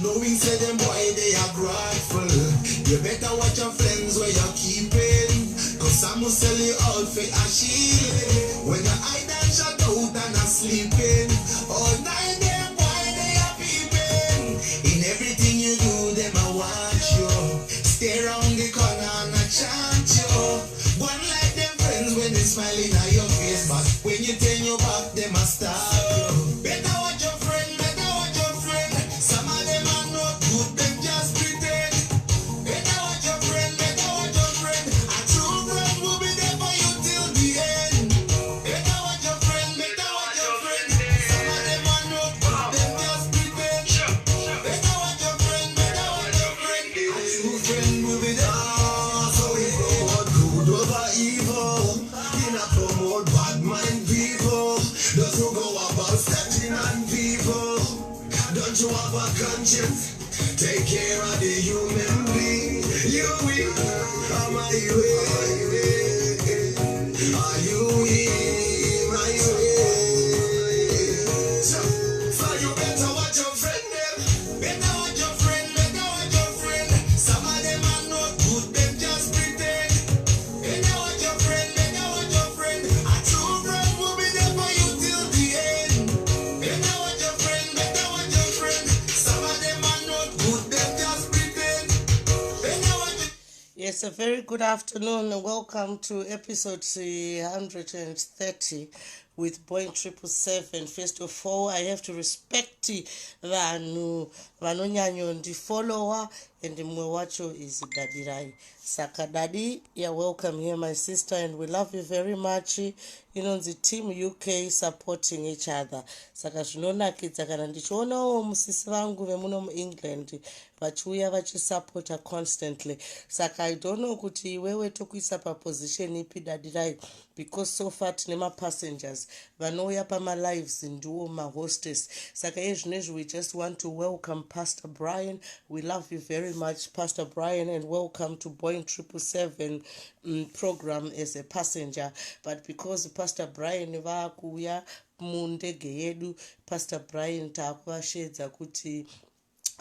Knowing say them boy they are grateful. You better watch your friends where you're keeping. Cause some will sell you out for a shield. When your eye done shut out and are sleeping. All night them boy they are peeping. In everything you do them a watch you. Stay around the corner and a chant you. One like them friends when they smiling at your face. But when you turn your back them a stop you. Better watch your friend, better watch your friend. Some of them are not good, them just pretend. Better watch your friend, better watch your friend. A true friend will be there for you till the end. Better watch your friend, better watch your friend. Some of them are not good, them just pretend. Better watch your friend, better watch your friend. A true friend will be there. So we promote good over evil. We not promote bad mind people. Those who go about stepping on people. Don't you have a conscience? Take care of the human being. You will. Am I way? Are you in my way? So you better watch your friend them. Better watch your friend, better watch your friend. Some of them are not good, them just pretend. Better watch your friend, better watch your friend. A true friend will be there for you till the end. Better watch your friend, better watch your friend. Some of them are not good, them just pretend. Better watch your... Yes, a very good afternoon and welcome to episode 130 with Boein777. First of all, I have to respect vanhu vanonyanyo ndifollower and mwe wacho is Daddy Rai. Saka Daddy, you're welcome here, my sister, and we love you very much. You know, the team UK supporting each other. Saka zvinonakidza kana ndichionawo musisi vangu vemuno muEngland vachiuya vachisupporta constantly. Saka I don't know kuti iwewe tokuisa paposition ipi Daddy Rai, because so far tine ma-passengers vanouya pama-lives ndiwo ma-hostess. Saka ezvinezvi we just want to welcome Pastor Brian. We love you very much, Pastor Brian, and welcome to Boein777 program as a passenger. But because Pastor Brian vaakuuya mundege yedu, Pastor Brian taakuvashedza kuti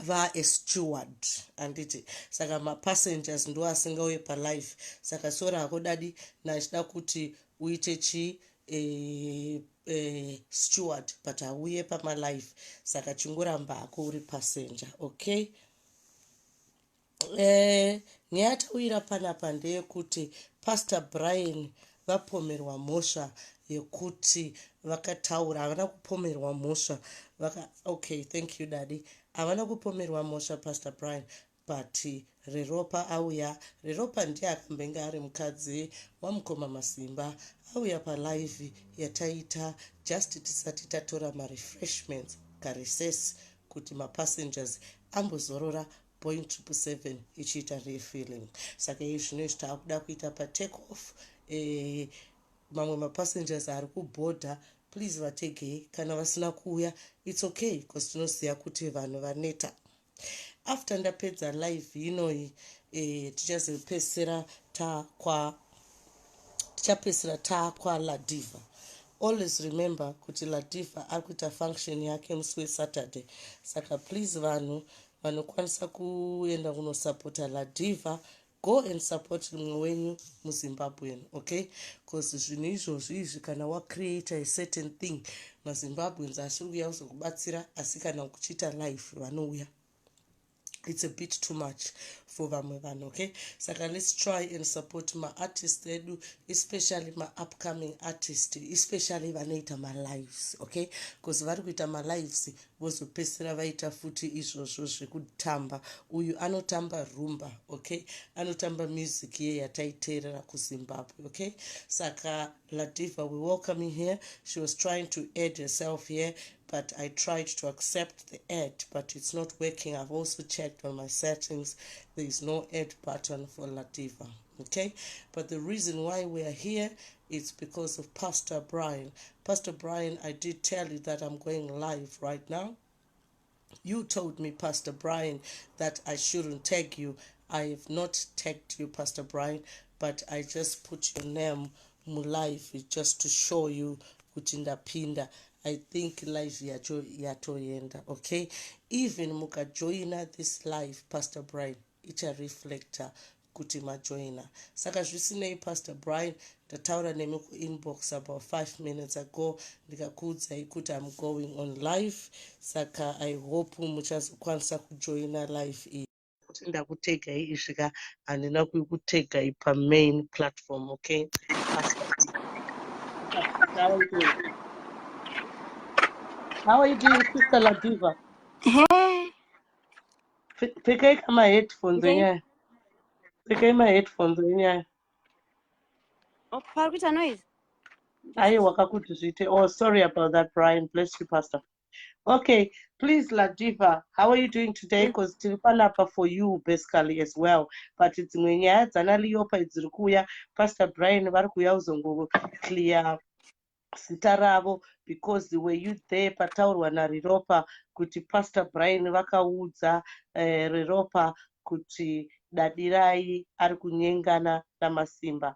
a steward anditi saka ma-passengers ndo asingauye palife. Saka sora ako Daddy nachida kuti uite chi steward but auye pamalife, saka chingoramba ako uri passenger, okay? Nyatauyira panapa ndeyekuti Pastor Brian vapomerwa mhosva yekuti vakataura havana kupomerwa mhosva okay, thank you Daddy. Havana kupomerwa mhosva Pastor Brian, but reropa auya. Reropa ndiye akambenga ari mukadzi wamukoma masimba auya palive yataita just tisati tatora ma-refreshments karecess kuti ma-passengers ambozorora Boein777 ichiita refilling. Saka izvinezvi taakuda kuita patake off. Mamwe ma-passengers ari kubhodha, please vategei. Kana vasina kuuya it's okay, because tinoziva kuti vanhu vaneta. After ndapedza live inoi tichazopesera kwa la Diva. Always remember kuti la Diva ari kuita function yake musi weSaturday. Saka please vanhu vanokwanisa kuenda kunosupporta la Diva, go and support mumwe wenyu muZimbabwean, okay? Because zvinhu izvozvi izvi kana wacreate a certain thing, maZimbabweans ashiri kuuya kuzokubatsira, asi kana kuchiita live vanouya. It's a bit too much for vamwe vanhu, okay? Saka let's try and support my artists edu, especially my upcoming artists, especially vanoita my lives, okay? Because vari kuita my lives vozopesera vaita futi izvozvo zvekutamba. Uyu anotamba rumba, okay? Anotamba music ye yataiteerera kuZimbabwe, okay? Saka La Diva, we welcome you here. She was trying to add herself here, but I tried to accept the add, but it's not working. I've also checked on my settings. There is no add button for La Diva, okay? But the reason why we are here is because of Pastor Brian. Pastor Brian, I did tell you that I'm going live right now. You told me, Pastor Brian, that I shouldn't tag you. I have not tagged you, Pastor Brian, but I just put your name live just to show you kutinda pinda. I think life yatoyenda, okay? Even mukajoina this life, Pastor Brian, icha reflector kuti majoina. Saka zvisinei Pastor Brian, ndataura nemi inbox about 5 minutes ago, ndikakuudzai kuti I'm going on live. Saka I hope muchazokwanisa kujoina live iyi. Ndakutegai isvika handina kukutegai pamain platform, okay? Pastor, how are you doing? How are you doing, Sister Ladiva? Hey. Phekai kama headphones Okay. wenyewe. Phekai ma headphones wenyewe. Oh, parkuita noise. Aye, wakakuti zviite. Oh, sorry about that, Brian. Bless you, Pastor. Okay, please, Ladiva, how are you doing today? Because tiripanapa for you basically as well. But it's mwenyaya dzana liyopa idziri kuuya. Pastor Brian vari kuuya kuzongo clear zita ravo because were you there pataurwa nariropa kuti Pastor Brian vakaudza riropa kuti dadirai ari kunyengana namasimba.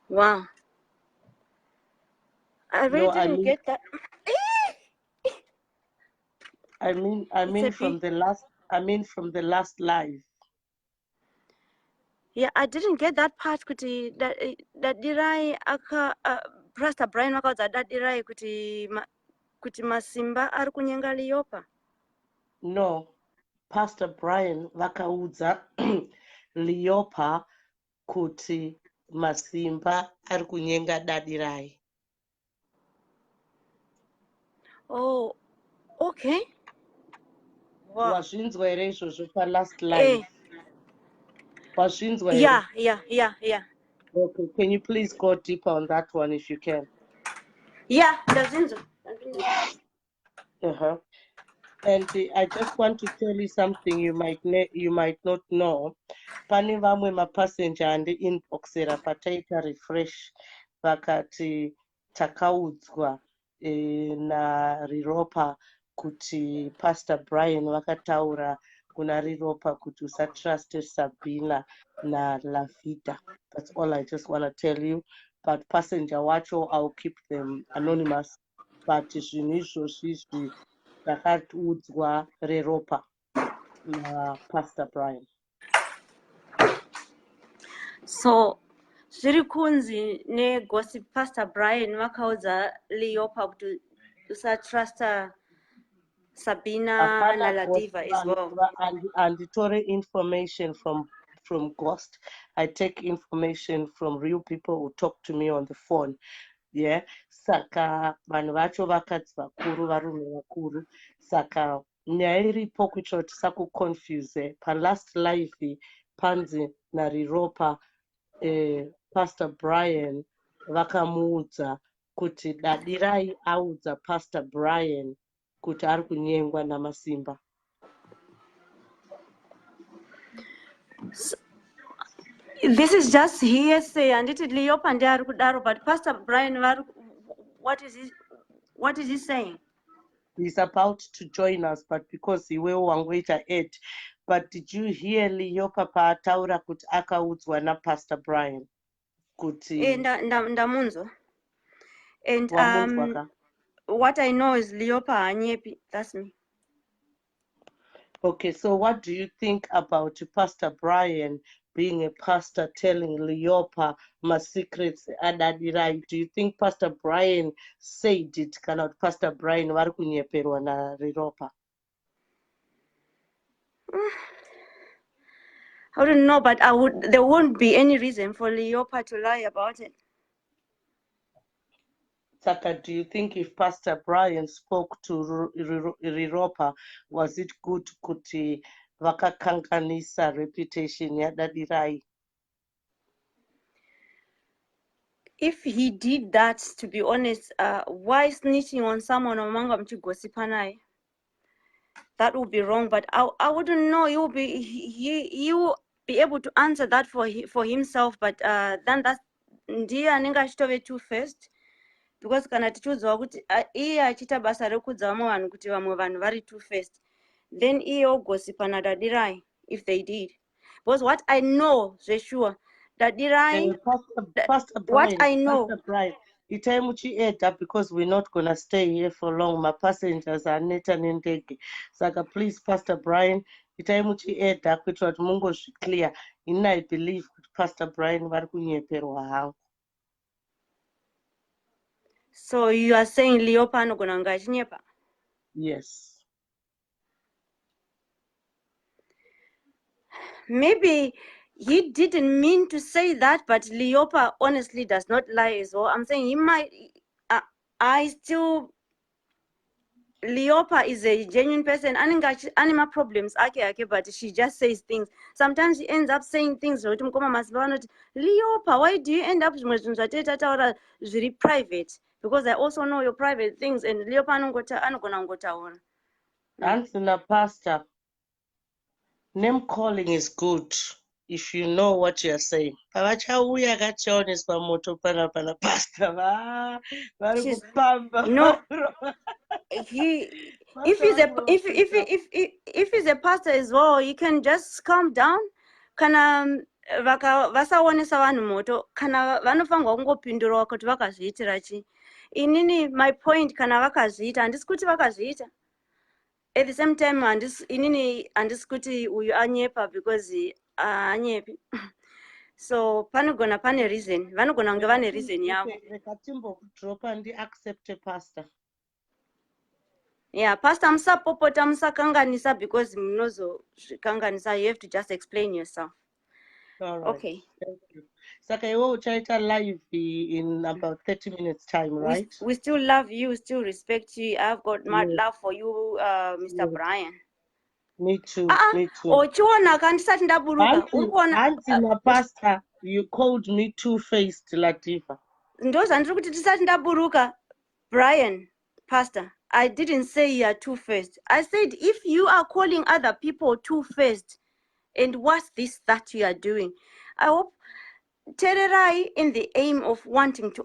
Wow. I really didn't get that. I mean from the last live. Yeah, I didn't get that part kuti that dirai aka Pastor Brian wakaudza dadirai kuti masimba ari kunyenga liyopa. No, Pastor Brian vakaudza liyopa kuti masimba ari kunyenga dadirai. Oh, okay. Wow. Wazvinzwa here izvozvo last live? Wazvinzwa here? Yeah. Okay, can you please go deeper on that one if you can? Yeah, ndazvinzwa. And I just want to tell you something you might not know. Pane vamwe mapassenger ande inboxera pataita refresh vakati takaudzwa nariropa kuti Pastor Brian vakataura kuna riropa kuti usatrust Sabina na Lavita. That's all I just want to tell you. But passenger wacho, I'll keep them anonymous. But zvinhu izvozvi zvakaudzwa reropa na Pastor Brian. So zviri kunzi negossip Pastor Brian vakaudza liyopa kuti usatrusta Sabina na Diva as well. And tore information from Ghost. I take information from real people who talk to me on the phone. Yeah, saka vanhu vacho vakadzi vakuru, varume vakuru. Saka nyaya iripo kuitira kuti tisakuconfuse. Palast live panzi nariropa Pastor Brian vakamuudza kuti dadirai audza Pastor Brian kuti ari kunyengwa namasimba. So, this is just hearsay and it liyopa ndi ari kudaro, but Pastor Brian what is he saying? He's about to join us, but because he will wangoita aid. But did you hear liyopa paataura kuti akaudzwa na Pastor Brian kuti ndamunzwa. And what I know is liyopa hanyepi. That's me. Okay, so what do you think about Pastor Brian being a pastor telling Liyopa my secrets adadirai? Do you think Pastor Brian said it? Cannot Pastor Brian vari kunyeperwa na riropa? I don't know, but there won't be any reason for Liyopa to lie about it. Saka, do you think if Pastor Brian spoke to riropa, was it good kuti vakakanganisa reputation yadadirai? If he did that, to be honest, why snitching on someone among mchigosipanae? That would be wrong, but I wouldn't know. He will be able to answer that for himself, but then that's ndiye anenge achitove two first, because kana tichiudzwa kuti iye achita basa rekudza vamwe vanhu kuti vamwe vanhu vari two first, then iye ogosipa nadadirai if they did. Because what I know zvesure Dadirai, Pastor what Brian, I know. Pastor Brian, itai muchiedha because we're not gonna stay here for long. My passengers are neta nendege. Saka please, Pastor Brian, itai muchiedha kuitira kuti mungozviclear. Ini I believe kuti Pastor Brian vari kunyeperwa hangu. So you are saying Leopa anogona kunge achinyepa? Yes. Maybe he didn't mean to say that, but Leopa honestly does not lie as well. I'm saying he might. I still. Leopa is a genuine person. Anima problems, but she just says things. Sometimes she ends up saying things. Leopa, why do you end up very private? Because I also know your private things, and Leopa anogona. Answer, Pastor. Name calling is good if you know what you're saying. Pavachauya kachaoneswa moto pana pastor vari kupamba. No, if he's a pastor as well, you can just calm down. Kana vasaonesa vanhu moto kana vanofanirwa kungopindurawo kuti vakazviitira chi. Inini my point kana vakazviita handisi kuti vakazviita. At the same time inini handisi kuti uyu anyepa because anyepi. So panogona pane reason. Vanogona kunge vane reason yavo. Rekatimbo ndi accept a pastor. Yeah, Pastor musapopota musakanganisa because munozozvikanganisa. You have to just explain yourself. All right. Okay. Thank you. Saka iwe uchaita live in about 30 minutes time, right? We still love you, we still respect you. I've got mad love for you, Mr. Brian. Me too. Me too. Ochiona kandisati ndaburuka. Auntie pastor, you called me two-faced, Diva. Ndoza ndiri kuti tisati ndaburuka. Brian, Pastor, I didn't say you are two-faced. I said if you are calling other people two-faced, and what's this that you are doing? I hope Tererai in the aim of wanting to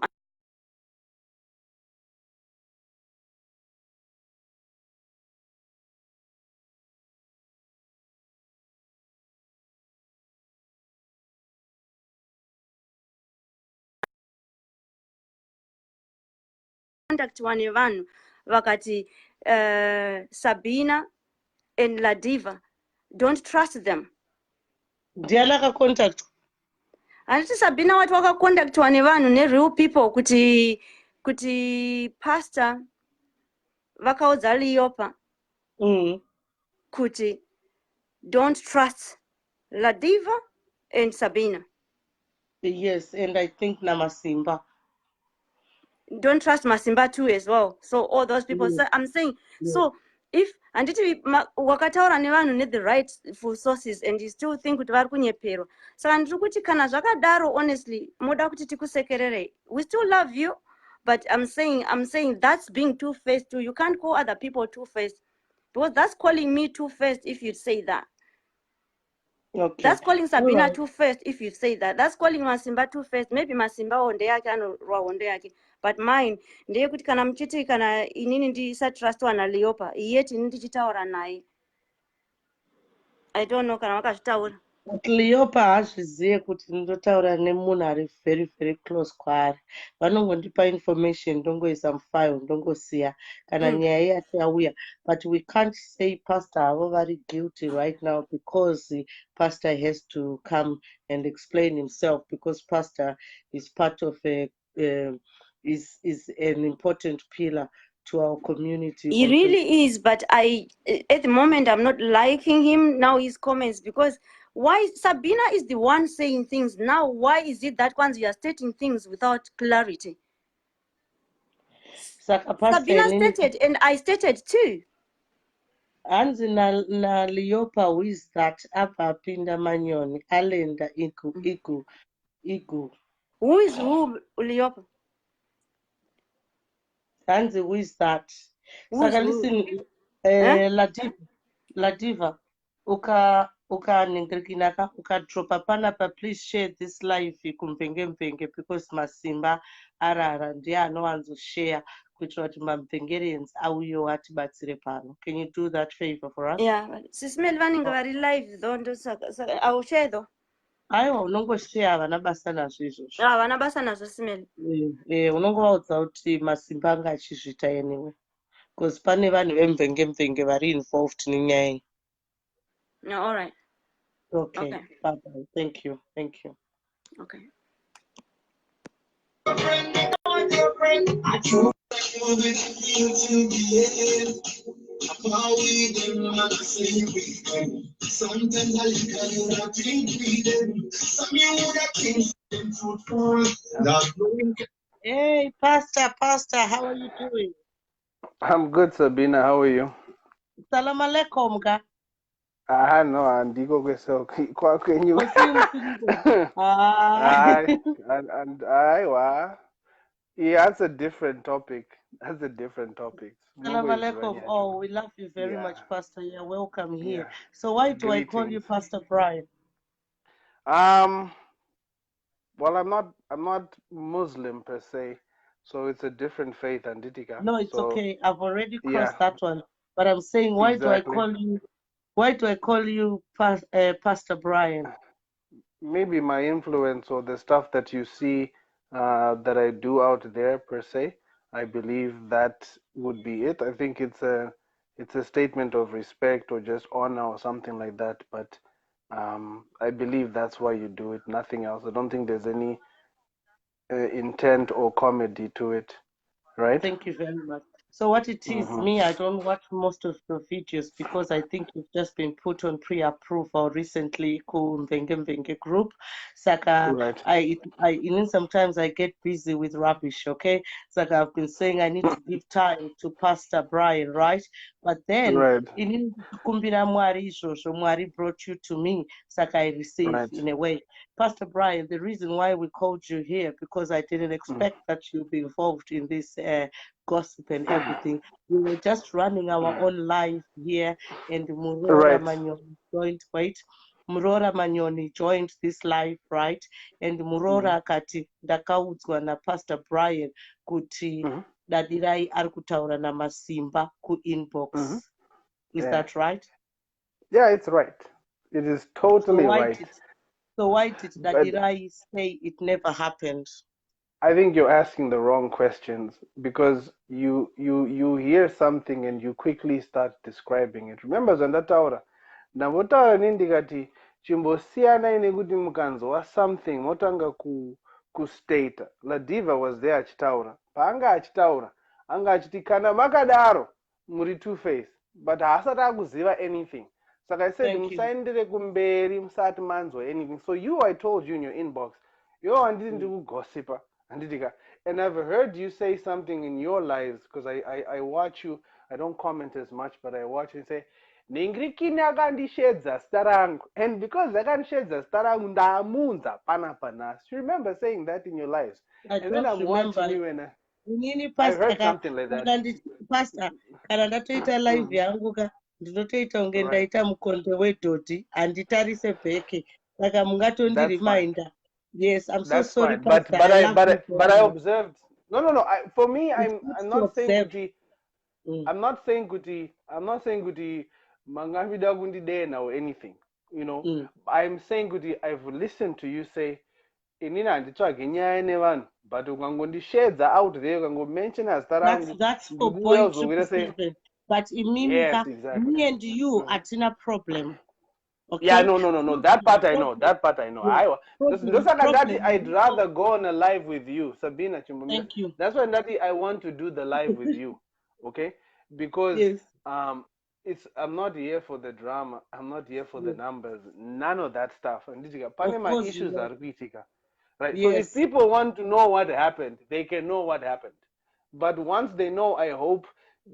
contact vanhu vakati Sabina and Diva, don't trust them. Ndiana ka contact. Handiti Sabina wati wakacontactwa nevanhu nereal people kuti pastor vakaudza Leopa kuti don't trust Diva and Sabina. Yes, and I think Namasimba. Don't trust Masimba too as well. So all those people. So I'm saying, so if anditi wakataura nevanhu need the right for sources and you still think kuti vari kunyeperwa. Saka ndiri kuti kana zvakadaro honestly moda kuti tikusekerere. We still love you, but I'm saying that's being two-faced too. You can't call other people two-faced because that's calling me two-faced if you say that. Okay. That's calling Sabina two-faced if you say that. That's calling Masimba two-faced. Maybe Masimba onde yake anorwa onde yake. But mine, ndeye kuti kana mchiti kana inini ndisatrustwa na Leopa, yet inini ndichitaura naye. I don't know kana wakazvitaura. But Leopa hazvizive kuti ndotaura nemunhu ari very very close kwaari. Vanongondipa information ndongoisa mufile ndongosiya kana nyaya yake yauya. But we can't say pastor avo vari guilty right now because pastor has to come and explain himself because pastor is part of is an important pillar to our community. He really is, but at the moment I'm not liking him now, his comments, because why Sabina is the one saying things now? Why is it that once you are stating things without clarity? Sabina stated and I stated too. Anzi na Leopa who is that apa pinda manyoni alenda igu. Who is who Leopa? Anzi who is that? Saka listen, Diva, uka ningrikinaka uka dropa panapa, please share this live kumvenge because Masimba arara ndiye anowanzo share kuitira kuti mamvengerians auyo atibatsire pano. Can you do that favor for us? Yeah, Sismel vanenge vari live though, I will share though. aiwa unongosheya vana basa nazvo izvozvo havana basa nazvo simeni. unongovaudza kuti masimba anga achizviita anyway because pane vanhu vemvenge vari involved nenyaya iyi. No, all right. Okay, Okay. bye-bye. Thank you. Okay. Dear friend, I truly feel that I feel to be in. How we them and I sleep with them. Sometimes I look at you and I think with them. Some you would have think them truthful. That Hey, Pastor, how are you doing? I'm good, Sabina. How are you? Salam alaikum, ga. No, andiko kwakwenyu. And aiwa. Yeah, that's a different topic. Salam alaikum. Oh, we love you very much, Pastor. You're welcome here. So why do I call you Pastor Brian? Well, I'm not Muslim per se, so it's a different faith, Anditika. No, it's okay. I've already crossed that one. But I'm saying, why do I call you Pastor Brian? Maybe my influence or the stuff that you see that I do out there per se. I believe that would be it. I think it's a statement of respect or just honor or something like that. But I believe that's why you do it, nothing else. I don't think there's any intent or comedy to it, right? Thank you very much. So what it is, me, I don't watch most of your videos because I think you've just been put on pre-approval recently, Mvenge group. Saka, Right. Sometimes I get busy with rubbish, okay? Saka, I've been saying I need to give time to Pastor Brian, right? But then, Right. Mwari brought you to me, Saka, I received Right. in a way. Pastor Brian, the reason why we called you here, because I didn't expect that you'd be involved in this gossip and everything. We were just running our own life here, and Murora Manyoni joined this live, right? And Murora akati ndakaudzwa na Pastor Brian kuti dadirai ari kutaura namasimba ku-inbox. Is that right? Yeah, it's right. It is totally right. So why did Dadirai say it never happened? I think you're asking the wrong questions because you hear something and you quickly start describing it. Remember Zandataura, Navotaura nindikati chimbosiyana ine kuti mukanzwa something motanga ku state. La Diva was there achitaura. Paanga achitaura, anga achiti kana makadaro muri two-face, but haasati akuziva anything. So I said musaendere kumberi musati manzwa anything. So I told you in your inbox, I didn't do gossiper. And I've heard you say something in your lives because I watch you. I don't comment as much, but I watch you and say, Ningrikini akandishedza starangu. And because akandishedza starangu ndamunza panapana. You remember saying that in your lives? And then I'm watching you and I heard something like that. Pastor, kana ndatoita live yangu ka ndinotoita unge ndaita mukonde wedhodhi handitarise bheke saka mungatondiriminda. Yes, I'm so sorry, Pastor. But I observed. No. For me, I'm not saying kuti. I'm not saying kuti mangavida kundidena or anything. I'm saying kuti I've listened to you say inina nditsvage nyaya nevanhu but ukangondishedza out there ukangomention zita rangu that's for point 777. But yes, exactly. Me and you atina problem. Okay. Yeah, no. That part I know. I'd rather go on a live with you, Sabina Chimbumia. Thank you. That's why I want to do the live with you, okay? Because I'm not here for the drama. I'm not here for the numbers. None of that stuff. And my issues are critical, right? Yes. So if people want to know what happened, they can know what happened. But once they know, I hope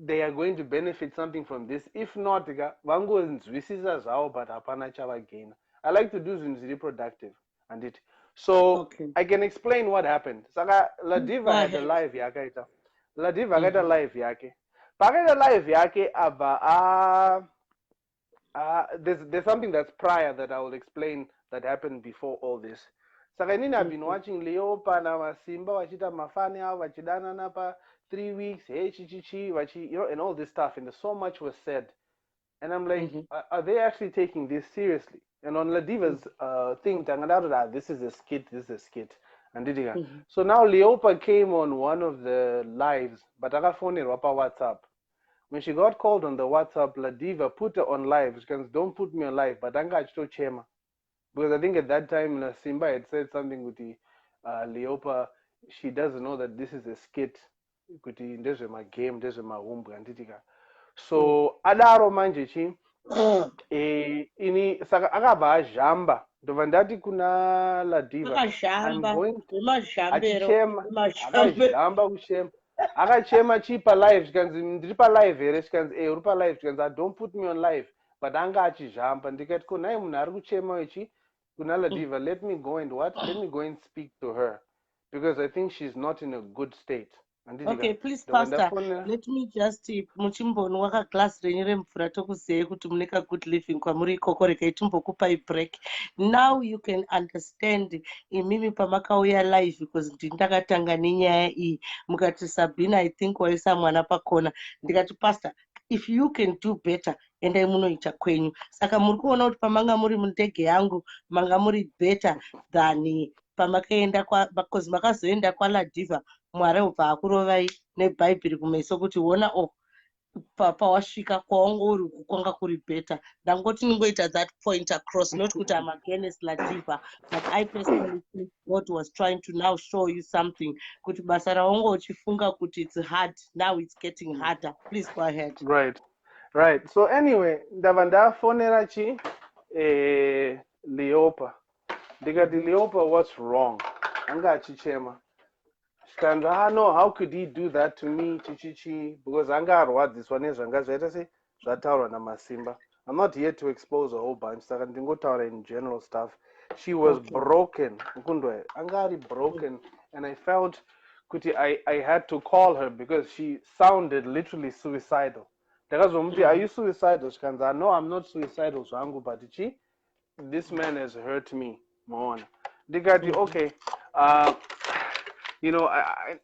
they are going to benefit something from this. If not, vangonzwisisa zvavo but hapana chavagaina. I like to do zvinhu zviri productive and it. So I can explain what happened. Saka La Diva had a live yakaita. La Diva akaita live yake. Pakaita live yake abva there's something that's prior that I will explain that happened before all this. Saka inini I've been watching Leopa na Masimba wachita mafani avo vachidanana pa 3 weeks, hey, and all this stuff, and so much was said. And I'm like, are they actually taking this seriously? And on La Diva's thing, this is a skit, this is a skit. And did it. Mhm. So now Leopa came on one of the lives, but I got phone in WhatsApp. When she got called on the WhatsApp, La Diva put her on live. She goes, don't put me on live, but I got to chema. Because I think at that time, Simba had said something with the Leopa. She doesn't know that this is a skit. Kuti ndezve magame ndezve mahumbu anditika. So adaro manje chi ini saka akabva azhamba ndobva ndati kuna La Diva, I'm going achichema akazhamba kuchema akachema chi palive zvikanzi ndiri palive here zvikanzi uri palive zvikanzi don't put me on live, but anga achizhamba ndikati ko nai munhu ari kuchema ichi kuna La Diva, let me go and speak to her because I think she's not in a good state. Okay, please, Pastor, let me just muchimboni waka glass renyu remvura tokuzei kuti muneka good living kwamuri ikoko rekai timbokupai break. Now you can understand imimi pamakauya live because ndakatanga nenyaya iyi mukati Sabina I think waisa mwana pakona ndikati Pastor, if you can do better endai munoita kwenyu. Saka muri kuona kuti pamanga muri mundege yangu manga muri better than pamakaenda because makazoenda kwaLa Diva Mwari ubva akurovai nebhaibheri kumeso kuti wona pawasvika kwaunga uri kwanga kuri better. Ndangoti ningoita that point across, not kuti I'm against La Diva, but I personally think God was trying to now show you something kuti basa raunga uchifunga kuti it's hard, now it's getting harder. Please go ahead. Right. So anyway, ndava ndafonera chi Leopa ndikati Leopa, what's wrong? Anga achichema. No, how could he do that to me, chichichi? Because anga this one is zvataurwa naMasimba. I'm not here to expose a whole bunch. Saka ndingotaura in general stuff. She was broken. Anga broken, and I felt kuti I had to call her because she sounded literally suicidal. Are you suicidal? No, I'm not suicidal, zvangu, but this man has hurt me. Okay. You know,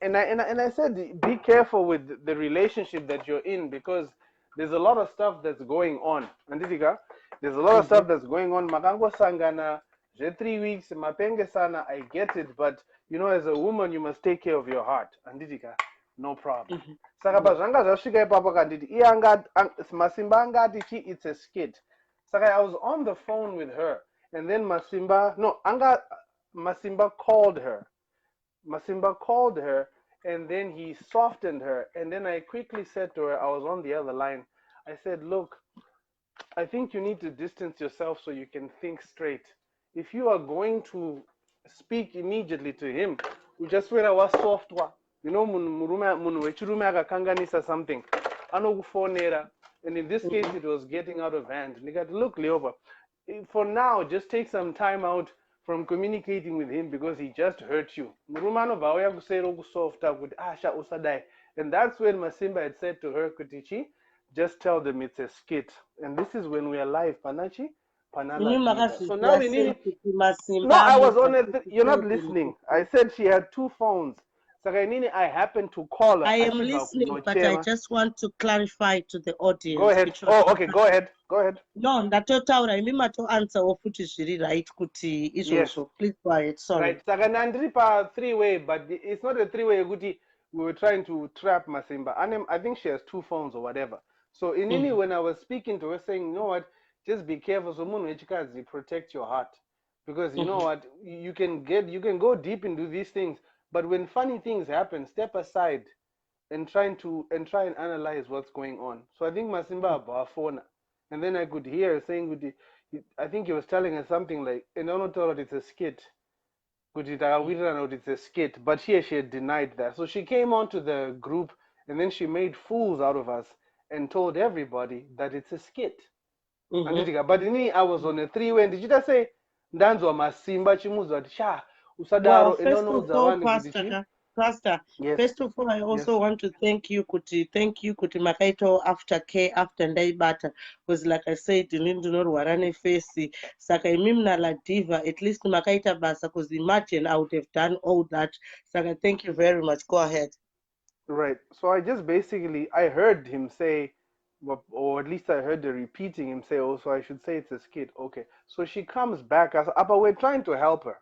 and I said, be careful with the relationship that you're in because there's a lot of stuff that's going on. There's a lot of stuff that's going on. Makango sangana, 3 weeks, mapenge sana, I get it, but you know, as a woman, you must take care of your heart. No problem. Saka zanga zashika papa kandidi. Masimba angati it's a skit. Saka I was on the phone with her, and then Masimba called her. Masimba called her, and then he softened her, and then I quickly said to her, I was on the other line, I said, look, I think you need to distance yourself so you can think straight. If you are going to speak immediately to him, you just when I was soft, you know, something, and in this case it was getting out of hand. Look, Leopa, for now, just take some time out from communicating with him because he just hurt you. And that's when Masimba had said to her, Kutichi, just tell them it's a skit. And this is when we are live, Panachi. So now we need it. No, I was on it. You're not listening. I said she had 2 phones. I happened to call her. I am listening, but I just want to clarify to the audience. Go ahead. Okay, go ahead. No, ndatotaura imi matoanswer futi zviri right kuti izvozvo. Please go ahead. Sorry. Right. Saka ndiri pa 3-way, but it's not a 3-way kuti we were trying to trap Masimba. I think she has 2 phones or whatever. So inini when I was speaking to her saying, you know what, just be careful so munhu wechikazi, protect your heart. Because you know what, you can go deep into these things, but when funny things happen, step aside and try and analyze what's going on. So I think Masimba abafona. And then I could hear her saying, I think he was telling her something like, and I don't know it's a skit. It's a skit. But she had denied that. So she came onto the group and then she made fools out of us and told everybody that it's a skit. But in I was on a 3-way. Did you just say, Danzo Masimba Chimuza Sha? Well, Pastor, yes. First of all, I also want to thank you, Kuti Makaito after Ndaibata, because like I said, Warane Fesi, Saka Imimna La Diva, at least Makaita Basa, because imagine I would have done all that. Saka, thank you very much. Go ahead. Right. So I just I heard him say or at least I heard her repeating him say, oh, so I should say it's a skit. Okay. So she comes back as Appa, we're trying to help her.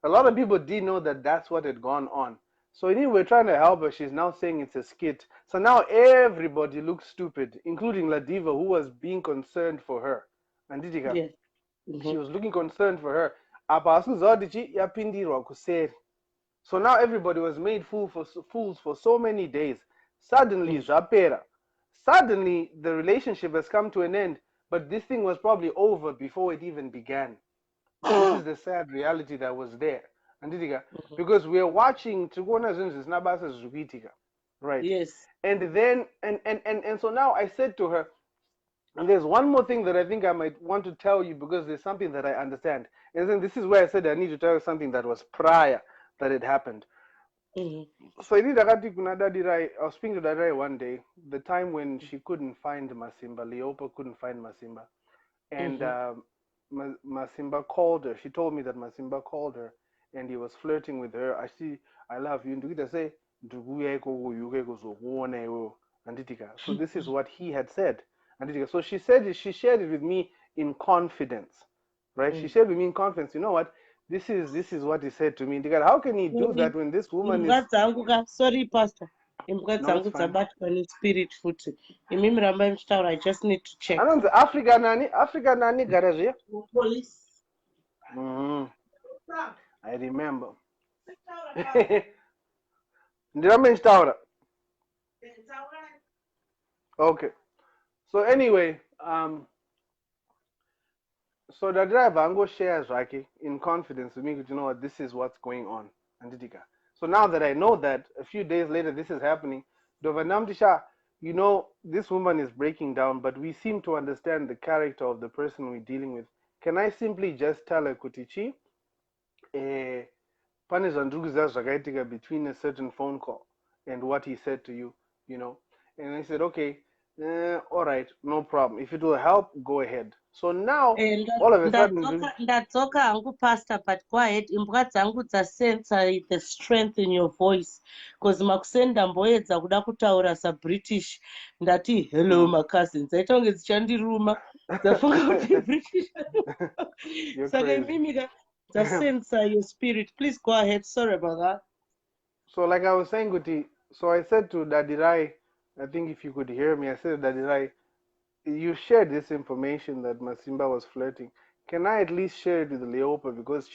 A lot of people didn't know that that's what had gone on. So anyway, we're trying to help her. She's now saying it's a skit. So now everybody looks stupid, including La Diva, who was being concerned for her. And Ditika, Yes. she was looking concerned for her. Apa asuzodichi yapindirwa kuseri. So now everybody was made fools for so many days. Suddenly, Zapera. Suddenly, the relationship has come to an end, but this thing was probably over before it even began. This is the sad reality that was there. Because we're watching right? Yes. And then and so now I said to her, and there's one more thing that I think I might want to tell you because there's something that I understand. And then this is where I said I need to tell you something that was prior that it happened. So I was speaking to Dadirai one day, the time when she couldn't find Masimba, Leopa couldn't find Masimba. And Masimba called her. She told me that Masimba called her and he was flirting with her. I love you. Say, so this is what he had said. So she shared it with me in confidence. Right? She shared with me in confidence. You know what? This is what he said to me. How can he do that when this woman is Sorry, Pastor. No, it's fine. Spirit foot. I just need to check. Africa nani garage. Police. I remember. Okay. So anyway, so the driver Ango shares Raki in confidence with me, you know what, this is what's going on. So now that I know that, a few days later this is happening, Dovanamdisha, you know, this woman is breaking down, but we seem to understand the character of the person we're dealing with. Can I simply just tell her Kutichi, between a certain phone call and what he said to you, you know? And I said, okay, all right, no problem. If it will help, go ahead. So now, all of a sudden, that's okay, Uncle Pastor, but go ahead. Sense the strength in your voice. Because makusenda mboedza kuda kutaura British. Ndati, hello, my cousins. I don't get chandiruma. The British. So sense your spirit. Please go ahead. Sorry about that. So like I was saying, Guti, so I said to Dadirai, I think if you could hear me, I said to Dadirai, you shared this information that Masimba was flirting. Can I at least share it with Leopa, because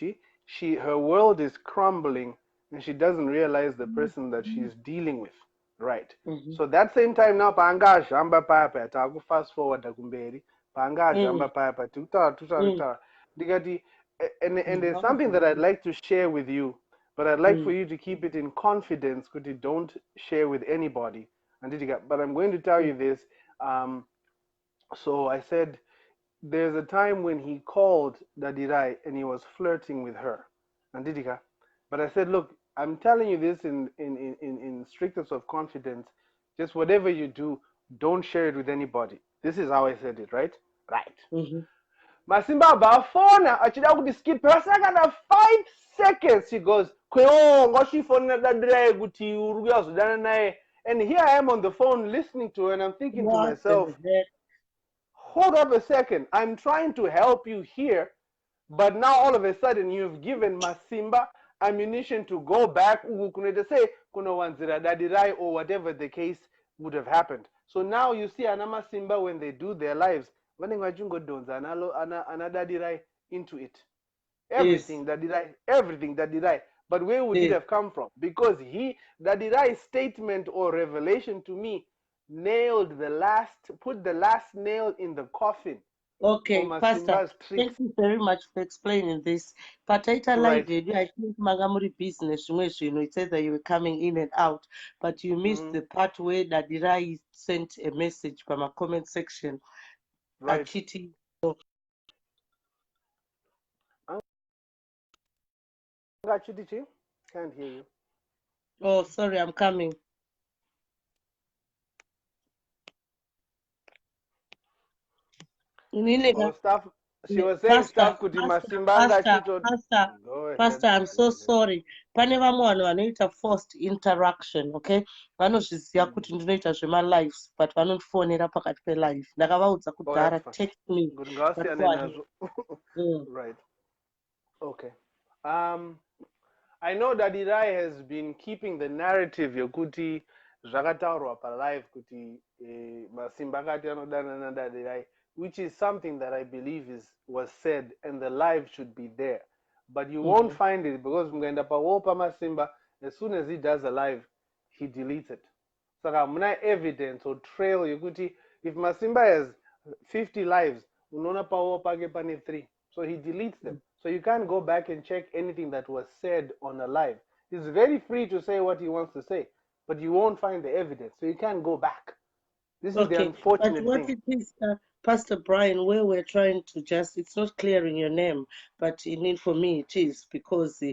her world is crumbling and she doesn't realize the person that she's dealing with, right? So that same time now, panga jamba papa, taku fast forward kumberi, panga jamba papa, tuta, and there's something that I'd like to share with you, but I'd like for you to keep it in confidence, because you don't share with anybody. But I'm going to tell you this. So I said, there's a time when he called Dadirai and he was flirting with her. But I said, look, I'm telling you this in strictest of confidence. Just whatever you do, don't share it with anybody. This is how I said it, right? Right. Masimba bafona achida kuti skip per second of 5 seconds. She goes, and here I am on the phone listening to her and I'm thinking to myself, hold up a second, I'm trying to help you here, but now all of a sudden you've given Masimba ammunition to go back, or whatever the case would have happened. So now you see Anama Simba, when they do their lives, into it. Everything that did I. But where would it have come from? Because Dadidai's statement or revelation to me put the last nail in the coffin. Okay, Pastor, thank you very much for explaining this. But I think Magamuri business, it said that you were coming in and out, but you missed the part where Dadirai sent a message from a comment section. Right. Can't hear you. Oh, sorry, I'm coming. She was saying stuff could Pastor, I'm so sorry. pane vamwe vanhu vanoita forced interaction, okay, vanozviziva kuti ndinoita zvema-lives but vanondifonera pakati pe-live. Ndakavaudza Oh, that's kudhara, fine. text me. Good ngasi But and go ahead. Right. Okay. I know that Irai has been keeping the narrative yokuti zvakataurwa pa-live kuti masimba akati anodana nadadirai, which is something that I believe was said and the live should be there. But you won't find it because mgaenda pa masimba, as soon as he does a live, he deletes it. Saka muna evidence or trail yokuti if Masimba has 50 lives, unaona pa pake pane 3. So he deletes them. So you can't go back and check anything that was said on a live. He's very free to say what he wants to say, but you won't find the evidence. So you can't go back. This is the unfortunate but what thing. it is, Pastor Brian, where we're trying to just, it's not clearing your name, but for me it is, because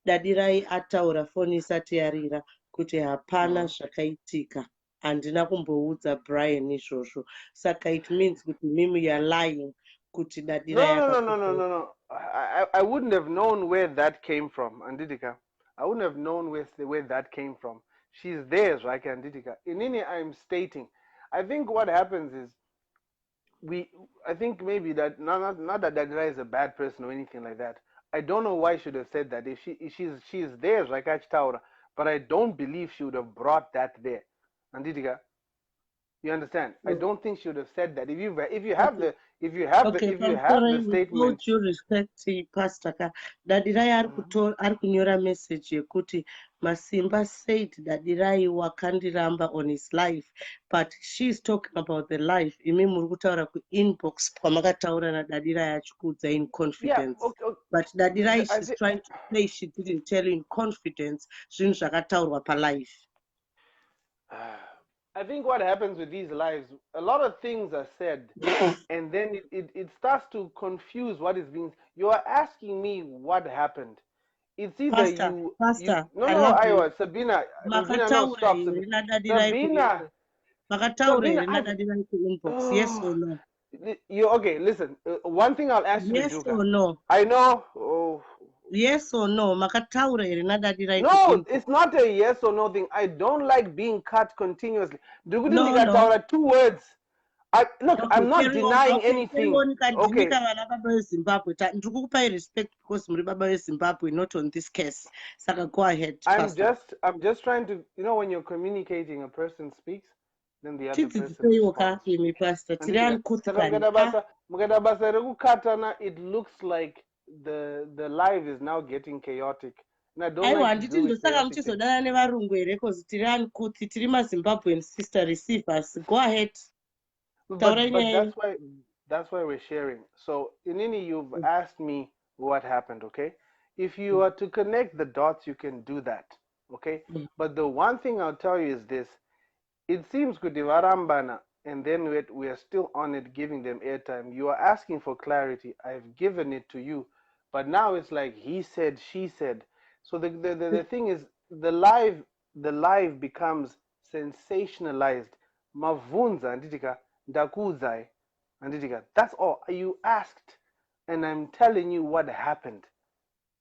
dadirai ataura foni isati yarira kuti hapana zvakaitika, handina kumboudza Brian izvozvo. Saka it means kuti mimi you are lying. No. I wouldn't have known where that came from, Andidika. I wouldn't have known where that came from. She's theirs, right, Andidika. In any, I'm stating. I think what happens is I think maybe that not that Dadira is a bad person or anything like that. I don't know why she should have said that. If she's theirs, like Taura, but I don't believe she would have brought that there, Andidika. You understand? I don't think she would have said that. If you have the statement. With due respect, Pastor, Dadirai ari kunyora message yekuti Masimba said Dadirai wakandiramba on his life, but she's talking about the life. Imi muri kutaura ku inbox kwamakataura na Dadirai achikudza in confidence. Yeah, okay. But Dadirai, she's trying to say she didn't tell you in confidence zvinhu zvakataurwa pa life. I think what happens with these lives, a lot of things are said, and then it starts to confuse what is being. You are asking me what happened. It's either Pastor, no, Sabina, no, stop. Sabina, inbox. Yes or no? Okay, listen. One thing I'll ask you. Yes or no? I know. Oh. Yes or no? No, it's not a yes or no thing. I don't like being cut continuously. No. 2 words. I'm not denying anything. Okay. Respect because Baba Zimbabwe, not on this case. So go ahead. I'm just trying to, when you're communicating, a person speaks, then the other person responds. It looks like the live is now getting chaotic. And I don't like to do it Zimbabwean sister receivers. Go ahead. But that's why we're sharing. So Inini, you've asked me what happened, okay? If you are to connect the dots, you can do that, okay? But the one thing I'll tell you is this. It seems Kudivarambana, and then we are still on it, giving them airtime. You are asking for clarity. I've given it to you. But now it's like he said, she said. So the thing is, the live becomes sensationalized. Mavunza, Anditika, Dakuzai, Anditika. That's all. You asked, and I'm telling you what happened.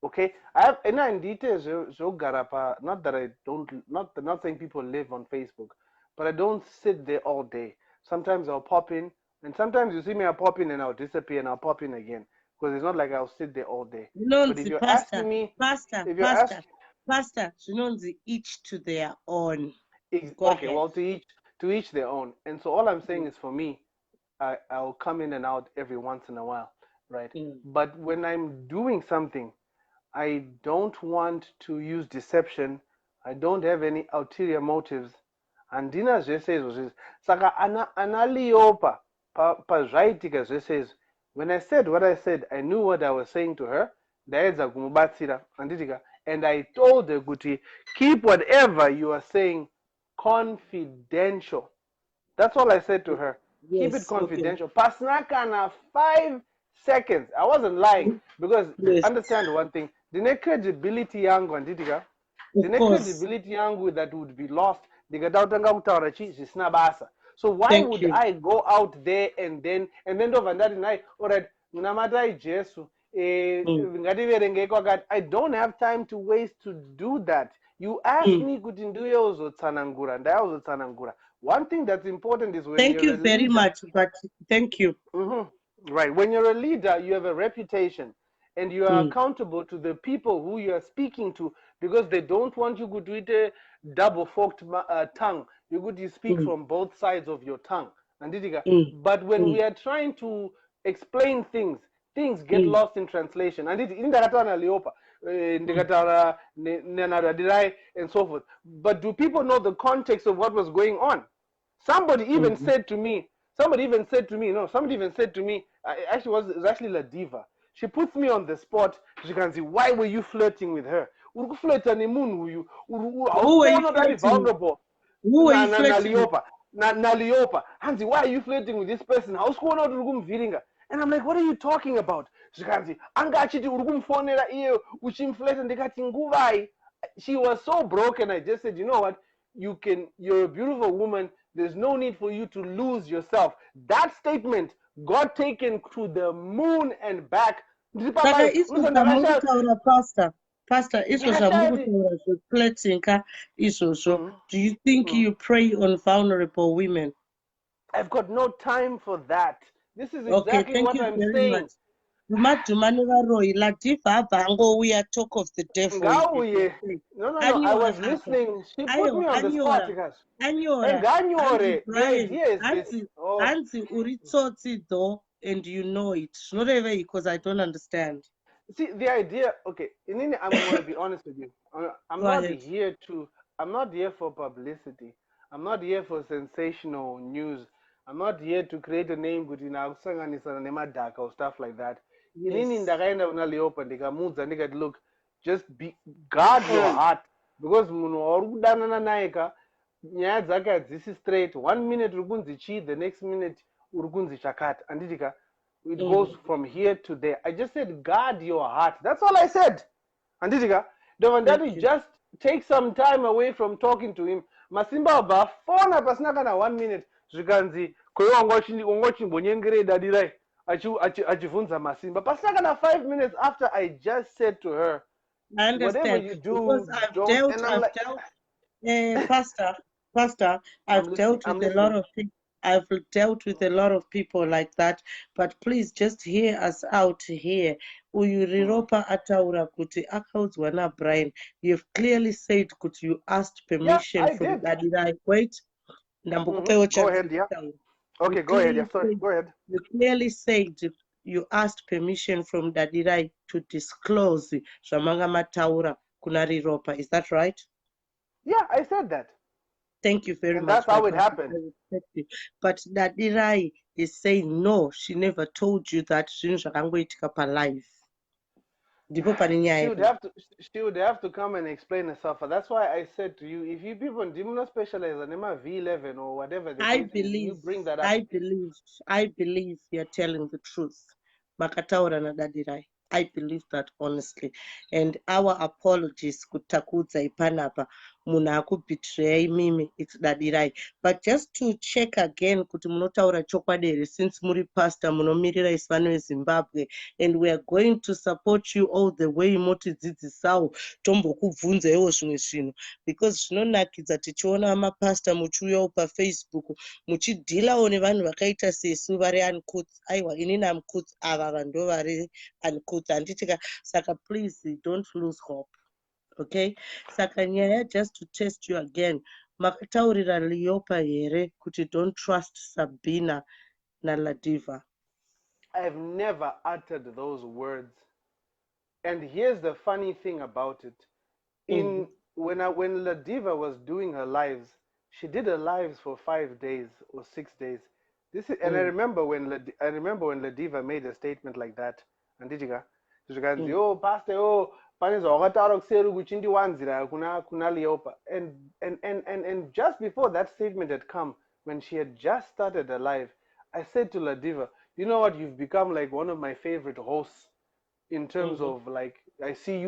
Okay? I have in details, not that I don't, not saying people live on Facebook, but I don't sit there all day. Sometimes I'll pop in, and sometimes you see me, I'll pop in and I'll disappear and I'll pop in again. Because it's not like I'll sit there all day. But if you're asking me, Pastor, each to their own. Okay, well, to each their own. And so all I'm saying is, for me, I'll come in and out every once in a while, right? But when I'm doing something, I don't want to use deception. I don't have any ulterior motives. And Dina says, Saka analiopa pa zaitika says. When I said what I said, I knew what I was saying to her. And I told her, Guti, keep whatever you are saying confidential. That's all I said to her. Keep it confidential. Pasnakana 5 seconds. I wasn't lying, because understand one thing. The credibility yangu Anditika, the credibility yangu that would be lost. So why would I go out there and then over that night, all right, Munamatai Jesu, I don't have time to waste to do that. You asked me kuti ndiuye uzotsanangura, ndaya uzotsanangura. One thing that's important is when Thank you're you a very leader. much, but thank you. Right. When you're a leader, you have a reputation and you are accountable to the people who you are speaking to because they don't want you to do it a double forked tongue. You could speak from both sides of your tongue. But when we are trying to explain things, things get lost in translation. And and so forth. But do people know the context of what was going on? Somebody even said to me, actually it was actually La Diva. She puts me on the spot. She can say, why were you flirting with her? Who were you flirting with? Vulnerable. Who were you flirting with? Naliopa. Hansi, why are you flirting with this person? And I'm like, what are you talking about? She can say, anga achiti urugumfonera iyo uchimfleta ndikati nguvai. She was so broken. I just said, you know what? You're a beautiful woman. There's no need for you to lose yourself. That statement got taken to the moon and back. Saka Pastor, flirting so. Do you think you prey on vulnerable women? I've got no time for that. This is exactly what I'm saying. La Diva we are talk of the devil. No, I was listening. She put me on the spot. The idea is this. And you know it. Not even because I don't understand. See, the idea, okay, I'm going to be honest with you. I'm not here for publicity. I'm not here for sensational news. I'm not here to create a name or stuff like that. Look, just guard your heart. Because this is straight. 1 minute urgunzi chi, the next minute urgunzi chakat. Andidika. It goes from here to there. I just said, guard your heart. That's all I said. Andidika, Devandati just take some time away from talking to him. Masimba ba phone pasnaka na 1 minute. Ziganzi koyo ongochi mbonyengere dadirai. Achivunza Masimba. Pasnaka na 5 minutes after I just said to her, I understand. whatever you do, because I've dealt, Pastor, I've dealt with a lot of people. I've dealt with a lot of people like that, but please just hear us out here. Uyuriropa ataura kuti akaudzwa na Brian. You've clearly said kuti you asked permission from Dadirai. Wait. Go ahead, yeah. Okay, go ahead. Yeah, sorry. Go ahead. You clearly said you asked permission from Dadirai to disclose Shamanga Mataura Kunari Ropa. Is that right? Yeah, I said that. Thank you very much. That's how it happened. But Dadirai is saying no, she never told you that she live. She would have to come and explain herself. That's why I said to you, if you people don't specialize on V11 or whatever, you bring that up. I believe you're telling the truth. Makataura na Dadirai. I believe that honestly. And our apologies kutakudza ipanapa muna betray mimi it's Dadirai. But just to check again kuti munotaura chokwadere since muri pastor munomirira isvano Zimbabwe and we are going to support you all the way motidzidzisawo tombokubvunza iwo zvimwe zvinhu because zvinonakidza tichiona mapastor muchiuyawo paFacebook muchidhilawo nevanhu vakaita sesu vari uncouth. Aiwa inini uncouth ava vanhu vari uncouth. Saka please don't lose hope. Okay? Saka nyaya just to test you again. Makataurira Liopa here kuti don't trust Sabina na La Diva. I've never uttered those words. And here's the funny thing about it. When La Diva was doing her lives, she did her lives for 5 days or 6 days. I remember when La Diva made a statement like that. Andijika, pastor, and just before that statement had come, when she had just started her life, I said to La Diva, you know what, you've become like one of my favorite hosts in terms of like, I see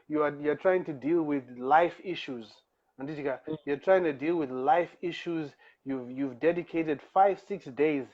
you're trying to deal with life issues. Andijika, you're trying to deal with life issues. You've dedicated 5-6 days,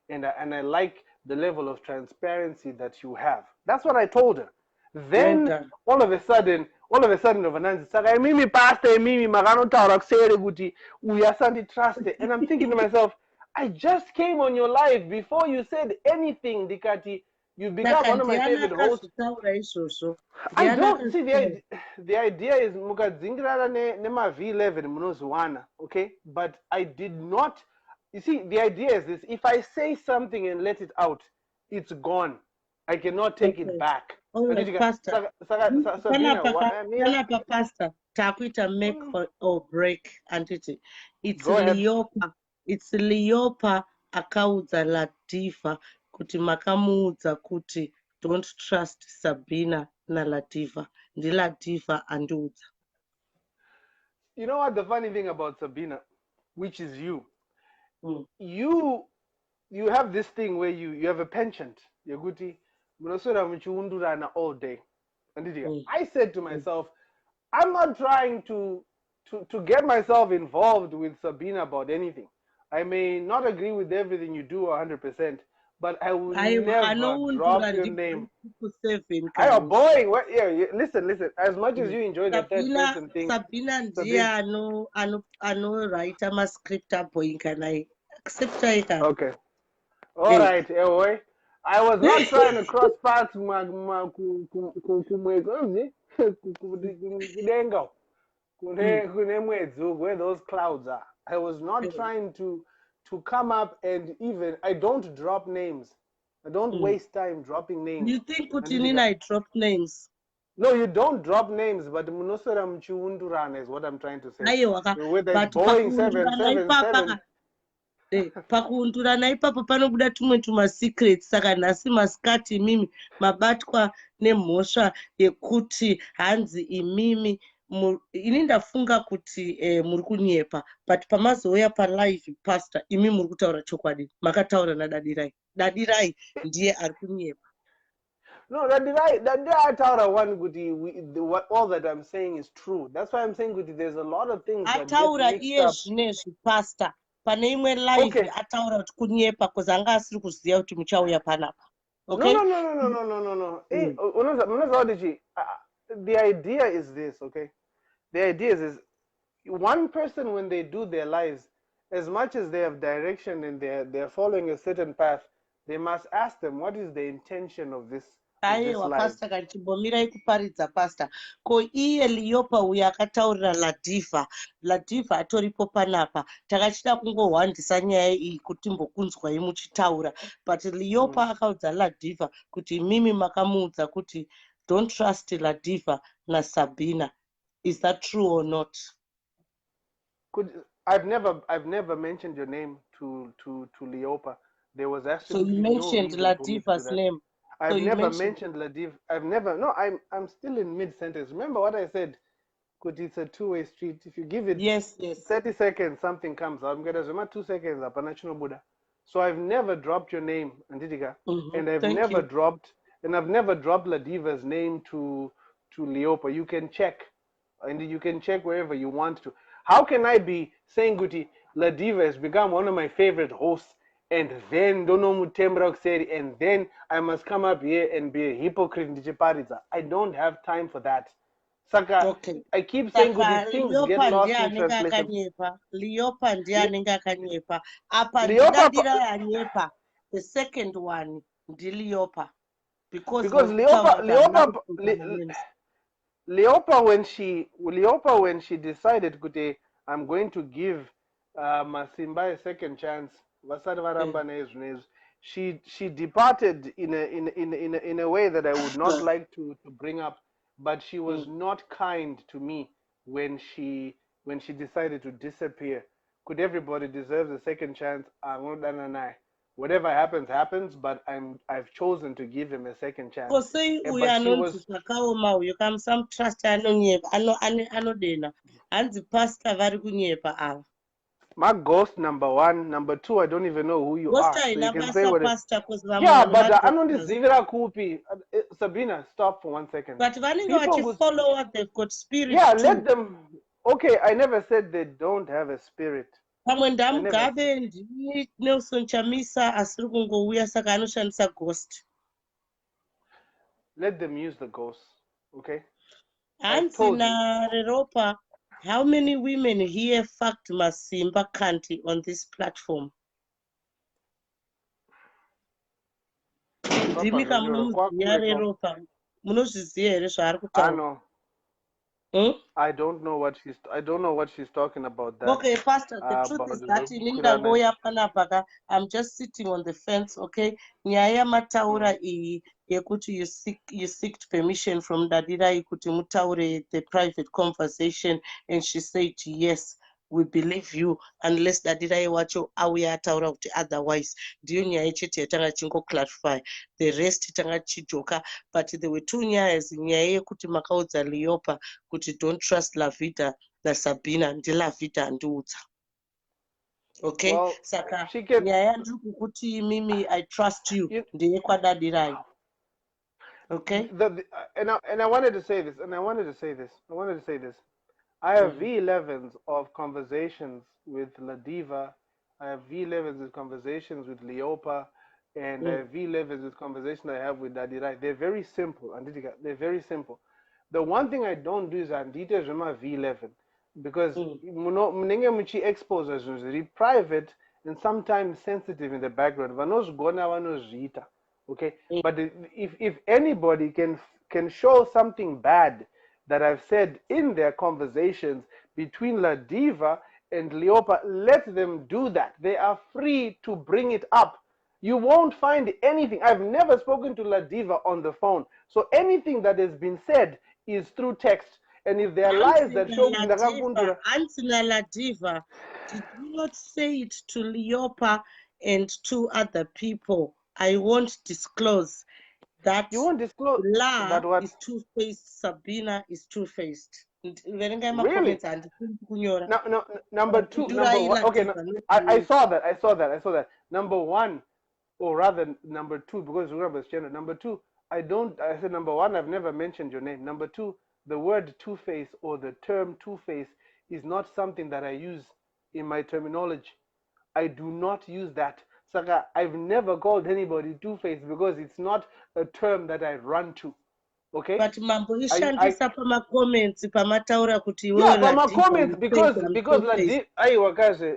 and I like the level of transparency that you have. That's what I told her. Well Then done. all of a sudden Vananzi saka mimi pastor mimi makanotaura kusere kuti uyasandi trust. And I'm thinking to myself, I just came on your live before you said anything, Dikati. You become Saka one of my ndiani favorite hosts. akazotaura izvozvo? I Ndiani don't see akazotaura? the idea is mukadzingirana nema V11 munoziwana, okay? But I did not. You see, the idea is this: if I say something and let it out, it's gone. I cannot take it Okay. back. All right, Pastor. Sabina, Panapa, Pastor. Takuita make or break, anditi. It's go ahead. Liopa. It's Liopa akaudza Latifa kuti makamuudza kuti don't trust Sabina na Latifa. Ndi Latifa andiudza. You know what the funny thing about Sabina, which is you, Mm. you have this thing where you have a penchant. Yaguti, munosora muchiundurana all day. And I said to myself, I'm not trying to get myself involved with Sabina about anything. I may not agree with everything you do 100%, but I will never drop your name. I am boring. What? Yeah, listen. As much as you enjoy the third person thing, Sabina ndiye anoraita mascript abhoing kana accept it. Okay. All right, boy. I was not trying to cross paths where those clouds are. I was not trying to come up, and even I don't drop names. I don't waste time dropping names. You think Kutinina I drop names? No, you don't drop names, but munosora mchiundurana is what I'm trying to say. Whether it's But Boeing 777. Pakuundurana ipapo panobuda tumwe tumasecrets saka nhasi masikati mimi mabatwa nemhosva yekuti hanzi imimi ini ndafunga kuti muri kunyepa, but pamazouya palive pastor imi muri kutaura chokwadi, makataura nadadirai. Dadirai ndiye ari kunyepa. No, that Ataura one Guti, all that I'm saying is true. That's why I'm saying Guti, there's a lot of things that get mixed up. Pastor, pane imwe live ataura kuti kunyepa because anga asiri kuziva kuti muchauya panapa. Okay? No. Hey, the idea is this, okay? The idea is one person when they do their lives, as much as they have direction and they're following a certain path, they must ask them what is the intention of this. Aiwa pastor kanchimbomirai kuparidza pastor ko iye Liopa uyo akataurira Ladiva atoripo panapa takachida kungohwandisa nyaya iyi kuti mbokunzwai muchitaura, but Liopa akaudza Ladiva kuti mimi makamuudza kuti don't trust Ladiva na Sabina. Is that true or not? I've never mentioned your name to Liopa. There was actually so you mentioned Ladiva's name. I've never mentioned Ladiv. I'm still in mid-sentence. Remember what I said? It's a two-way street. If you give it 30 seconds, something comes out. I'm going to zoom 2 seconds up. Buddha. So I've never dropped your name, Andidiga, and I've never dropped Ladiva's name to Liopa. You can check, and you can check wherever you want to. How can I be saying Guti Ladiva has become one of my favorite hosts? And then and then I must come up here and be a hypocrite. I don't have time for that. Saka, I keep saying good things get lost in translation. Liopa ndiye anenge akanyepa. Apa ndadira yanyepa. The second one ndi Liopa. Because Liopa when she decided Gute, I'm going to give Masimba a second chance. She departed in a way that I would not like to bring up, but she was not kind to me when she decided to disappear. Could everybody deserve a second chance? Whatever happens, but I've chosen to give him a second chance. You come some trust anodena and the pastor very kunyepa. My ghost, number one. Number two, I don't even know who you are. So you can say what yeah, but I know this Zivira Kupi. Sabina, stop for 1 second. But people follow what they've got spirit. Yeah, let them. Okay, I never said they don't have a spirit. pamwe I never said. ndamugabe ndini Nelson Chamisa asiri kungouya saka anoshandisa ghost. Let them use the ghost, okay? I've Hanzi told you. naReropa, how many women here fucked Masimba Kanti on this platform? Ndimi kamunomuziya Reropa, munozviziva here zvaari kutaura? know. Hmm? I don't know what she's talking about. That. Okay, Pastor, the truth is that in Ingangoya Panapaka, I'm just sitting on the fence, okay? Nyaya mataura iyi yekuti you seeked permission from Dadira ikuti mutaure the private conversation, and she said yes, we believe you unless Dadira wacho auya ataura kuti otherwise. Ndiyo nyaya chete yatanga chingo clarify. The rest tanga chijoka, but there were two nyayas, nyaya yekuti makaudza Leopa kuti don't trust La Vida. Sabina ndila vita ndiudza. Okay, well, saka nyaya ndikukuti mimi I trust you ndiye kwadadirai. Okay, and I wanted to say this, I have V11s of conversations with La Diva, I have V11s with conversations with Leopa, and I have V11s with conversations I have with Dadirai. They're very simple, Anditika. They're very simple. The one thing I don't do is Andita Jama V11. Because mnenge muchi exposes very private and sometimes sensitive in the background. Vanos gona vanos zita. Okay? But if anybody can show something bad that I've said in their conversations between La Diva and Leopa, let them do that. They are free to bring it up. You won't find anything. I've never spoken to La Diva on the phone. So anything that has been said is through text. And if there are lies that show Ansina La Diva, did you not say it to Leopa and two other people? I won't disclose that. You won't disclose La that what is two-faced, Sabina is two-faced. Really? No, number one. Okay, I saw that. Number one, or rather number two, because remember it's gender. Number two, I said number one, I've never mentioned your name. Number two, the word two-face or the term two-face is not something that I use in my terminology. I do not use that. Saka, I've never called anybody two-face because it's not a term that I run to. Okay? But mambo ishandisa pama comments pamataura kuti pama comments because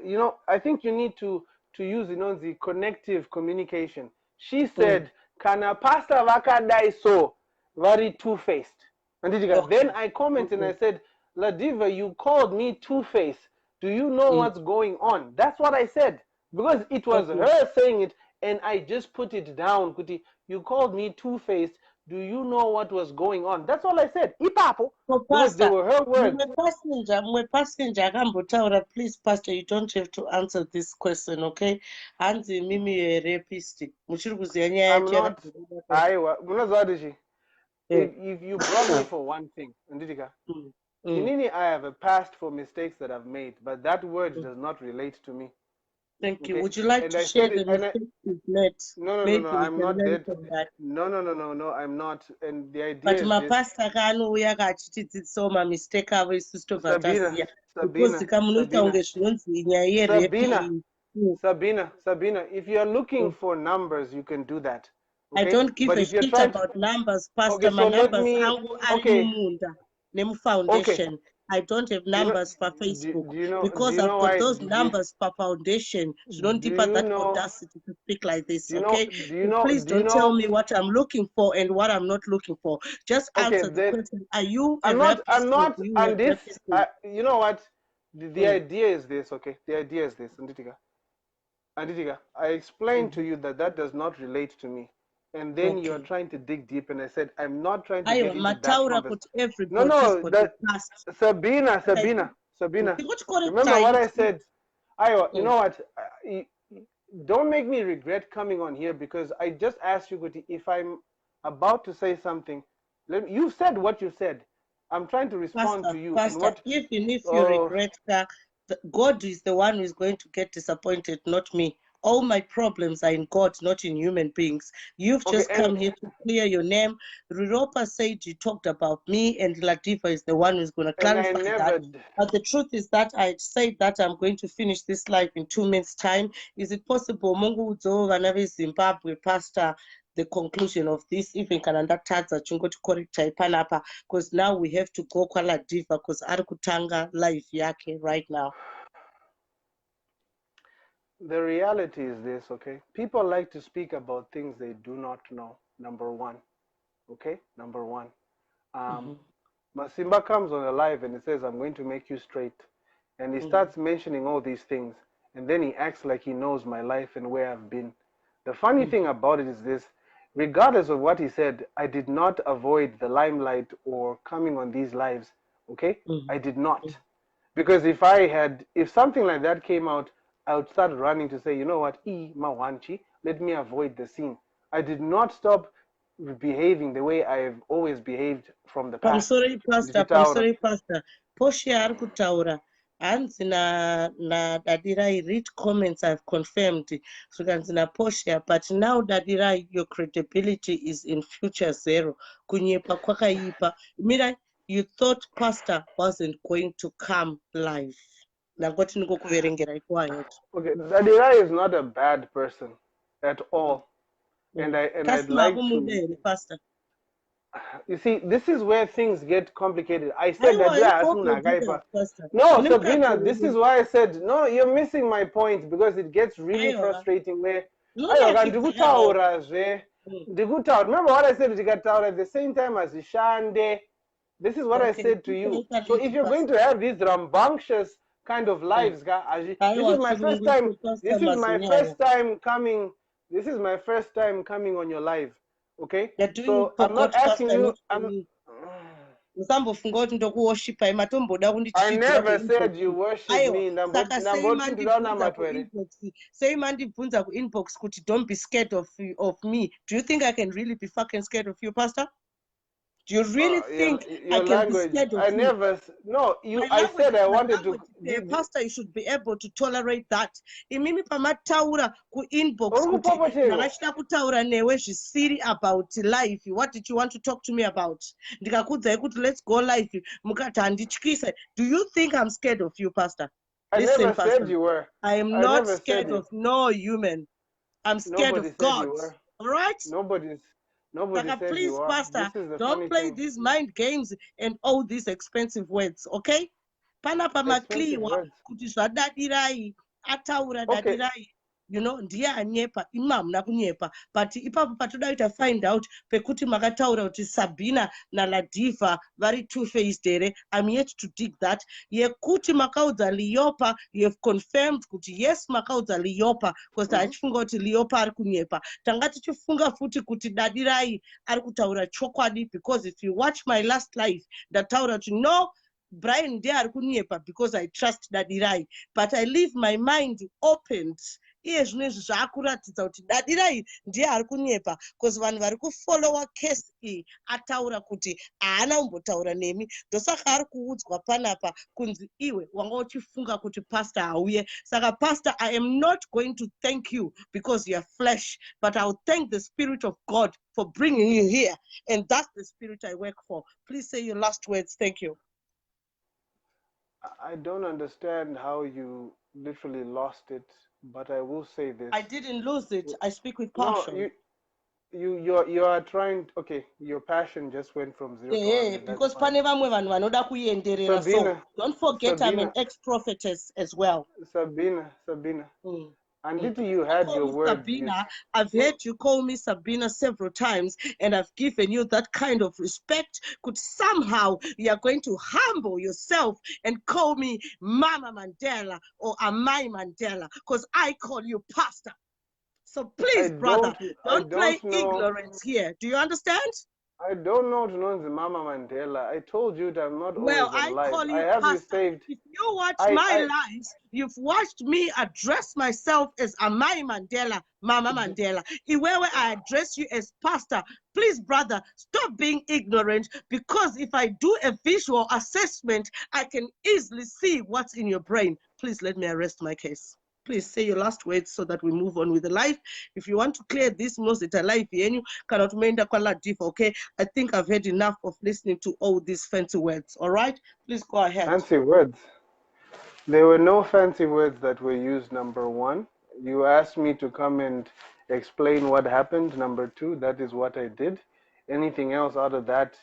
you know, I think you need to use, you know, the connective communication. She said, "Kana pastor vakadai so very two-faced." Then I commented and I said, La Diva, you called me two-faced. Do you know what's going on? That's what I said. Because it was her saying it and I just put it down. Kuti, you called me two-faced. Do you know what was going on? That's all I said. Ipapo. Because they were her words. Pastor, please, Pastor, you don't have to answer this question, okay? Anzi mimi rapist. I'm not. If you brought me for one thing, Nditika, Kinini, I have a past for mistakes that I've made, but that word does not relate to me. Thank you. Would you like to share the mistakes you've made? No, I'm not dead. No, I'm not. And the idea is my pastor kanouya kachitidzitsa mistake avo isusu tobva taziya. Sabina, if you're looking for numbers, you can do that. Okay? I don't give a shit about numbers, Pastor. Okay, so my numbers are foundation. I don't have numbers for Facebook because I've got those numbers for foundation. So don't give us that audacity to speak like this, okay? Please don't tell me what I'm looking for and what I'm not looking for. Just answer the question. Are you I'm not, and this, you know what? The idea is this, okay? The idea is this, Anditika, I explained to you that does not relate to me. And then you're trying to dig deep, and I said, I'm not trying to get into that conversation. No, Sabina. Remember what I said? You know what? Don't make me regret coming on here because I just asked you, if I'm about to say something, you said what you said. I'm trying to respond to you. Pastor, even if you regret that, God is the one who is going to get disappointed, not me. All my problems are in God, not in human beings. You've Okay, just come here to clear your name. Ruropa said you talked about me, and Latifa is the one who's going to and I clarify never. that. But the truth is that I said that I'm going to finish this live in 2 minutes' time. Is it possible, Mungu Udzo, Vanavi Zimbabwe, Pastor, the conclusion of this, even Kananda Tadza, Chungo to correct Panapa, because now we have to go kwa Diva, because Arukutanga live yake right now. The reality is this, okay? People like to speak about things they do not know, number one. Okay? Number one. Masimba comes on a live and he says, I'm going to make you straight. And he starts mentioning all these things. And then he acts like he knows my life and where I've been. The funny thing about it is this. Regardless of what he said, I did not avoid the limelight or coming on these lives. Okay? I did not. Because if something like that came out, I would start running to say, you know what, mawanchi, let me avoid the scene. I did not stop behaving the way I've always behaved from the past. Pamsori pastor. Poshi arikutaura. Hanzi na Dadirai, read comments I've confirmed. So na Poshi, but now Dadirai, your credibility is in future zero. Kunyepa kwakaipa. Mira, you thought pastor wasn't going to come live. Okay, Dadirai is not a bad person at all. And I'd like to. Pastor. You see, this is where things get complicated. I said that no, Sabina, this is why I said no. You're missing my point because it gets really frustrating. Where remember what I said? At the same time as Ishande. This is what I said to you. So if you're going to have these rambunctious kind of lives, this is my first time. This is my first time coming. This is my first time coming on your live. Okay, so I'm not asking you. I never said you worship me. Don't be scared of me. Do you think I can really be fucking scared of you, Pastor? Do you really think your language? I never. No, you. I said I wanted to. Pastor, you should be able to tolerate that. Imimi pamataura ku inbox kutaura newe zvisiri about life. What did you want to talk to me about? Ndikakudzai kuti let's go live. Mukati handityise. Do you think I'm scared of you, Pastor? Listen, never Pastor, said you were. I am not scared of no human. I'm scared of God. All right? Nobody said please, you are. Pastor, don't play these mind games and all these expensive words, okay? Panapa makliwa kuti zvadadirai ataura dadirai, you know, ndiye anyepa imam nakunyepa, but ipapo patoda find out pekuti makataura kuti Sabina na Diva very two-faced ere. I'm yet to dig that. Yekuti makaudza Liopa, you have confirmed kuti yes makaudza Liopa, because achifunga kuti Liopa ari kunyepa. Tanga tichifunga futi kuti dadirai ari kutaura chokwadi, because if you watch my last live ndataura kuti no, Brian ndiye ari kunyepa because I trust dadirai, but I leave my mind opened. Iye zvinezvi zvaakuratidza kuti dadirai ndiye ari kunyepa, because vanhu vari kufollowa case iyi ataura kuti haana kumbotaura nemi, ndosaka ari kuudzwa panapa kunzi iwe wanga uchifunga kuti pastor auye. Saka pastor, I am not going to thank you because you are flesh, but I will thank the Spirit of God for bringing you here, and that's the spirit I work for. Please say your last words. Thank you. I don't understand how you literally lost it, but I will say this. I didn't lose it. I speak with passion. No, you are trying. Okay, your passion just went from 0 to 100. Because so don't forget, Sabina, I'm an ex-prophetess as well. Sabina. And you had your word. Sabina, I've heard you call me Sabina several times, and I've given you that kind of respect. Could somehow you are going to humble yourself and call me Mama Mandela or Amai Mandela, because I call you Pastor. So please, brother, don't play ignorance here. Do you understand? I don't know to know the Mama Mandela. I told you that I'm not always alive. I call you Pastor. If you watch my lives, you've watched me address myself as Amai Mandela, Mama Mandela. Where I address you as Pastor, please, brother, stop being ignorant, because if I do a visual assessment, I can easily see what's in your brain. Please let me arrest my case. please say your last words so that we move on with the life. If you want to clear this, most it life, you cannot menda kwala Diva, okay? I think I've had enough of listening to all these fancy words, all right? Please go ahead. Fancy words? There were no fancy words that were used, number one. You asked me to come and explain what happened, number two. That is what I did. Anything else out of that,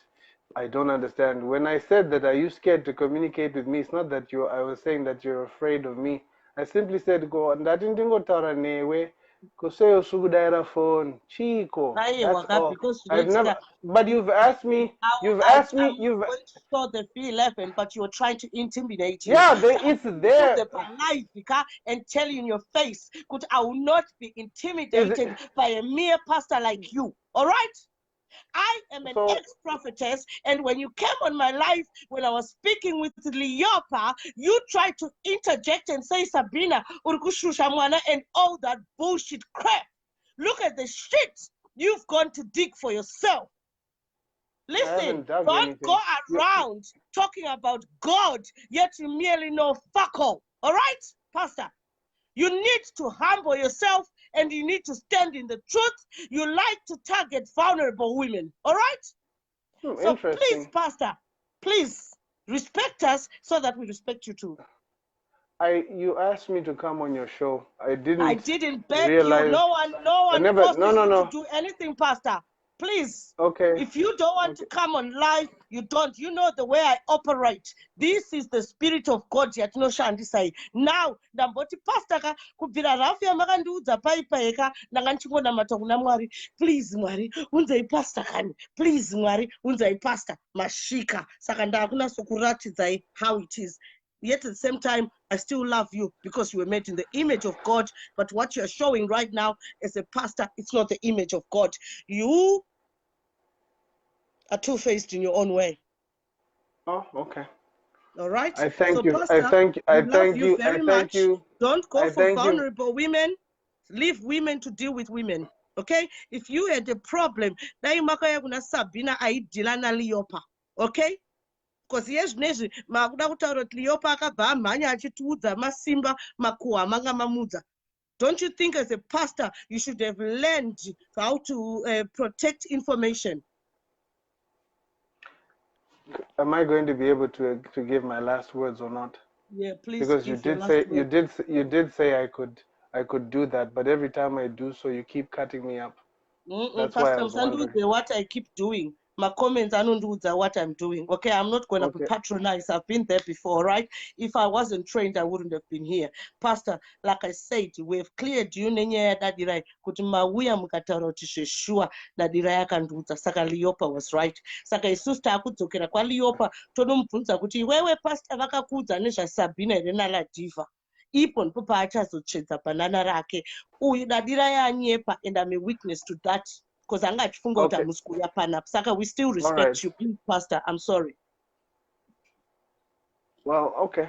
I don't understand. When I said that, are you scared to communicate with me? It's not that I was saying that you're afraid of me. I simply said, go, ndatintingotara newe, kuseyo sugudaira phone, Chico. That's all. I've never, but you've asked me, you've asked me, you've saw the V11, but you were trying to intimidate you. Yeah, it's there. And tell you in your face, could I will not be intimidated by a mere pastor like you. All right? I am an ex-prophetess, and when you came on my life, when I was speaking with Leopa, you tried to interject and say, Sabina, Urkushushamwana, and all that bullshit crap. Look at the shit you've gone to dig for yourself. Listen, don't go around talking about God, yet you merely know fuck all right, Pastor? You need to humble yourself and you need to stand in the truth. You like to target vulnerable women, all right? So please, Pastor, please respect us so that we respect you too. You asked me to come on your show. I didn't beg you. No one forced you to do anything, Pastor. Please. Okay. If you don't want to come on live, you don't. You know the way I operate. This is the spirit of God. Now, Damboti Pastor, kubira rafia makanduza paipaeka nakanchingona matokuna mwari. Please, mwari, unzai pastor kani. Please, mwari, unzai pastor. Mashika. Sakanda kuna sokurati zai how it is. Yet at the same time, I still love you because you were made in the image of God. But what you're showing right now as a pastor, it's not the image of God. You are two-faced in your own way. Oh, okay. All right. I thank you. Pastor, I thank you. I thank you. Very much. Don't go for vulnerable women. Leave women to deal with women. Okay. If you had a problem, now you makaya Sabina aidilana Leopa. Okay. Because yes, makuda kutaura kuti Leopa akabva amhanya achitiudza masimba makuhwa manga mamudza. Don't you think as a pastor you should have learned how to protect information? Am I going to be able to give my last words or not? Yeah, please. Because you did say I could do that, but every time I do so, you keep cutting me up. That's why I was wondering. What I keep doing. My comments, I don't do what I'm doing. Okay, I'm not going to patronize. I've been there before, right? If I wasn't trained, I wouldn't have been here. Pastor, like I said, we've cleared you. That sure that Saka Leopa was right. Saka isusta akudzokera kwa Leopa tonomubvunza kuti iwewe pastor vakakuudza nezvaSabina renala Diva. Ipo ndipo paachazotsvedza banana rake. Uyu dadira yanyepa, and I'm a witness to that. Because I'm not Saka, we still respect you, please, Pastor. I'm sorry. Well, okay.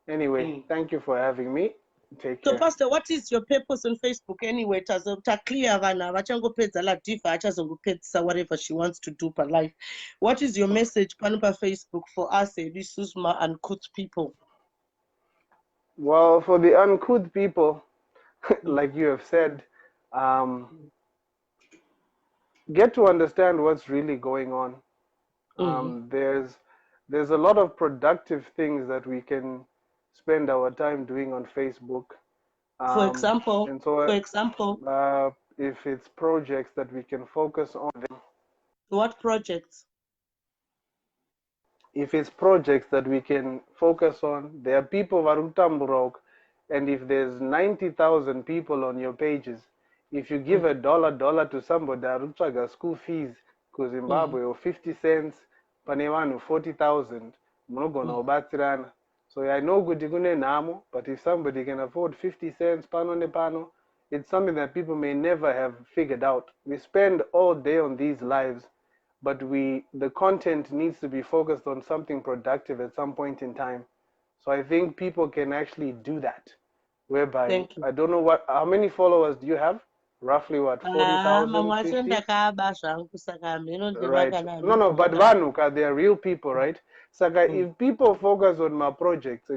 Anyway, thank you for having me. Take care. So, Pastor, what is your purpose on Facebook anyway? Clear whatever she wants to do per life. What is your message on Facebook for us, Susma and uncouth people? Well, for the uncouth people, like you have said, get to understand what's really going on. There's a lot of productive things that we can spend our time doing on Facebook. For example, if it's projects that we can focus on. What projects? If it's projects that we can focus on, there are people Varutamburok, and if there's 90,000 people on your pages, if you give $1 to somebody, Aruchaga school fees, because Zimbabwe, or 50 cents, Panewanu, 40,000, Mnogono, Batirana. So I know good namo, but if somebody can afford 50 cents, pano ne pano, it's something that people may never have figured out. We spend all day on these lives, but the content needs to be focused on something productive at some point in time. So I think people can actually do that. Whereby, I don't know how many followers do you have? Roughly what, 40,000? Right. No, but Vanuka, they are real people, right? Saka, if people focus on my projects,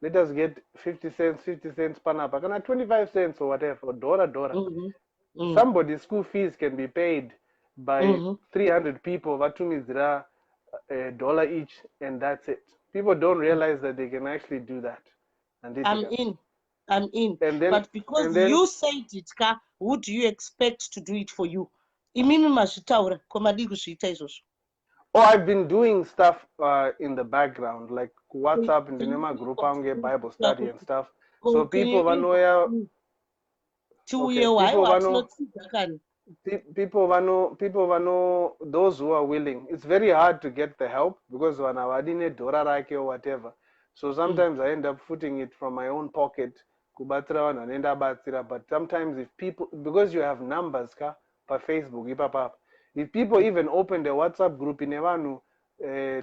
let us get 50 cents panapa, kana 25 cents or whatever, or dollar. Somebody's school fees can be paid by 300 people, vatumizira $1 each, and that's it. People don't realize that they can actually do that. And I'm in. And then, But because you said it, Ka, who do you expect to do it for you? Imimi mashitaura, komadi kushita izvozvo. oh, I've been doing stuff in the background, like WhatsApp and the group Bible study and stuff. So people vanoya, people vano those who are willing. It's very hard to get the help because vanavadine dora rake or whatever. So sometimes I end up footing it from my own pocket. Kubatira and batsira. But sometimes if people, because you have numbers ka per Facebook, if people even open the WhatsApp group in Evanu,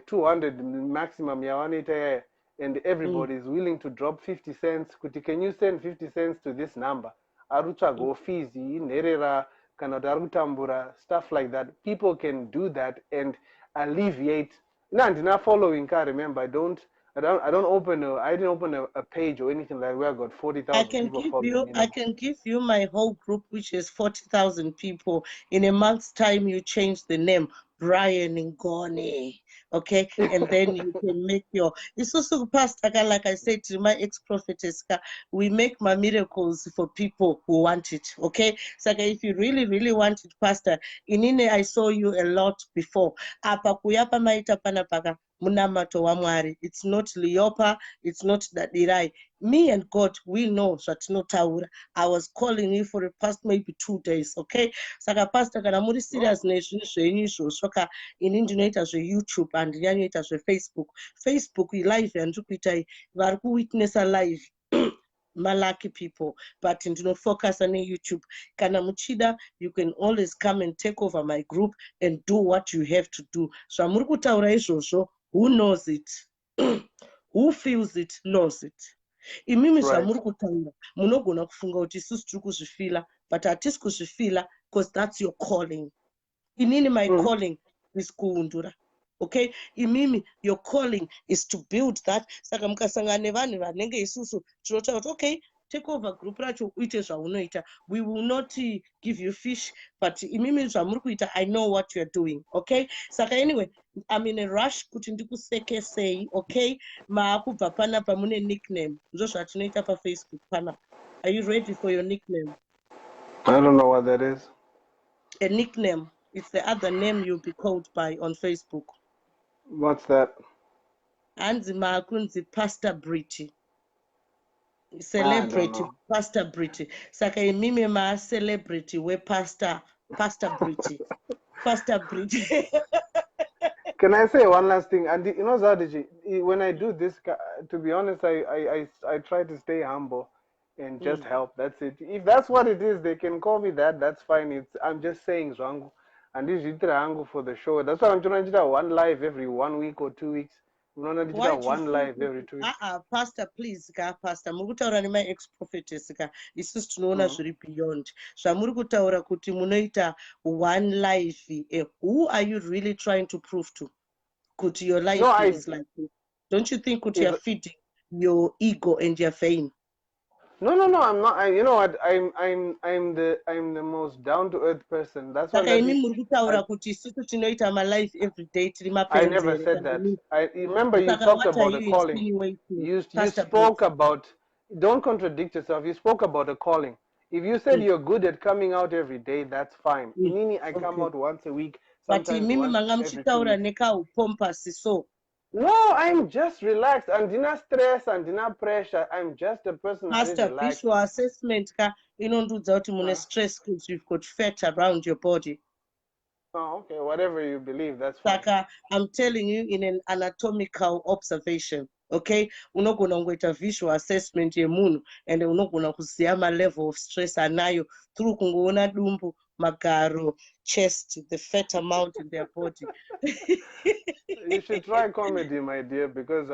200 maximum yawanite, and everybody is willing to drop 50 cents. Can you send 50 cents to this number? Arucha go fizi, nerera, kanadarutambura, stuff like that. People can do that and alleviate. Now, following car, remember, I didn't open a page or anything like where I got 40,000 people following. I can give you my whole group, which is 40,000 people. In a month's time, you change the name, Brian Ngone, okay? And then you can make your... It's also Pastor, like I said to my ex-prophetess, we make my miracles for people who want it, okay? So if you really, really want it, Pastor, inine I saw you a lot before. Apa kuyapa maita panapaka. Munamato wa Mwari. It's not Liopa, it's not Dadirai. Me and God, we know that no taura. I was calling you for the past maybe 2 days, okay? Saka pastor kana muri serious nation zvenyu soka ini ndinoita YouTube and ndinoita Facebook. Facebook live yandikuita vari kuwitnessa live malaki people, but focus on YouTube. Kana muchida, you can always come and take over my group and do what you have to do. So amuri kutaura izvozvo, who knows it? Who feels it knows it. Imimi zvamuri kutaura munogona kufunga kuti isusu tiri kuzvifila, but hatisi kuzvifila because that's your calling. Inini my calling is kuundura. Okay, imimi your calling is to build that. Saka mukasangana nevanhu vanenge isusu tinotaura kuti okay, take over group racho uite zvaunoita. We will not give you fish, but imimi zvamuri kuita, I know what you're doing. Okay, saka anyway, I'm in a rush kuti ndikusekesei. Okay, maakubva panapa mune nickname ndizvo zvatinoita paFacebook panapa. Are you ready for your nickname? I don't know what that is. A nickname, it's the other name you'll be called by on Facebook. What's that? Anzi maakunzi Pastor Britty. Celebrity, Pastor Britty. Saka imimi ma celebrity we Pastor Britty. Pastor Britty. Can I say one last thing? And you know, Zadiji, when I do this, to be honest, I try to stay humble and just help. That's it. If that's what it is, they can call me that. That's fine. I'm just saying Zwangu. And this is Angu for the show. That's why I'm trying to do one live every 1 week or 2 weeks. One live every 2 weeks. Pastor, please, Pastor. Mukutaura ni my ex-prophetess. Isusu tinoona zviri beyond. Zvamuri kutaura kuti munoita one live. Who are you really trying to prove to? Kuti your life is like this. Don't you think kuti you're feeding your ego and your fame? No, I'm not. You know what? I'm the most down to earth person. That's what. I never said that. I remember you talked about a calling. You spoke about. Don't contradict yourself. You spoke about a calling. If you said you're good at coming out every day, that's fine. Meaning I come out once a week. But no, I'm just relaxed. I'm not stress and not pressure. I'm just a person who is relaxed. Master, visual assessment, you don't do that to stress because you've got fat around your body. Oh, okay. Whatever you believe, that's fine. Saka, I'm telling you in an anatomical observation. Okay, unogona kuita visual assessment yemunhu and unogona kuziya ma level of stress anayo through kungoona dumbu, magaro, chest, the fat amount in their body. You should try comedy, my dear, because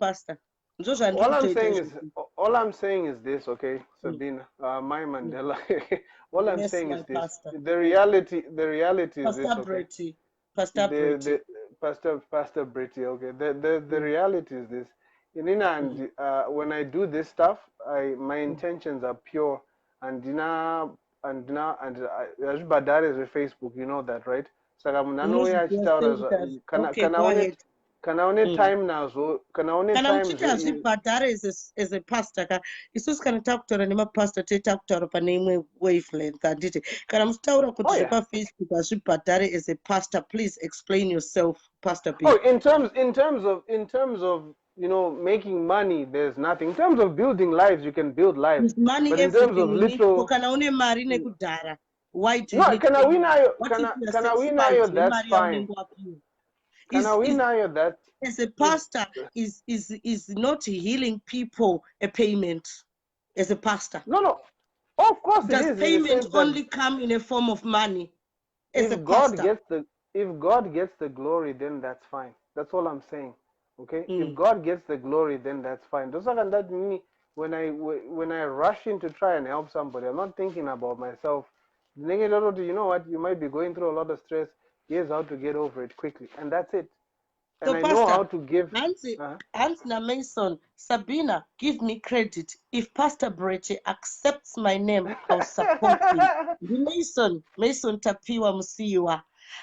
Pastor. All I'm saying is this, okay, Sabina, my Mandela. All I'm saying is this: the reality is this, okay? Pastor Britty. Pastor Britty, okay. The reality is this. In India, when I do this stuff, my intentions are pure. And that is with Facebook, you know that, right? Saka munano ya chitaura Okay, go ahead. kana one time nazo kana one Kana time muchita zvibhadhara as a pastor ka isusu kana takutaura nemapastor takutaura pane imwe wavelength handiti kana muchitaura kuti zvepafacebook hazvibhadhare as a pastor, please explain yourself, Pastor B. Oh, in terms of you know, making money, there's nothing. In terms of building lives, you can build lives. There's money, but in terms of literal, kana une mari nekudhara, why do you no, need kana to? winayo, that's fine. Kana winayo, that as a pastor is not healing people a payment as a pastor. No. Of course Does it is. Payment only come in a form of money? As a pastor? If God gets the glory, then that's fine. That's all I'm saying. Okay? If God gets the glory, then that's fine. That me when I rush in to try and help somebody, I'm not thinking about myself. You know what? You might be going through a lot of stress. Here's how to get over it quickly, and that's it. And so, I Pastor, know how to give. Ansna Mason, Sabina, give me credit. If Pastor Breche accepts my name, I'll support him. Mason tapiwa musiwa.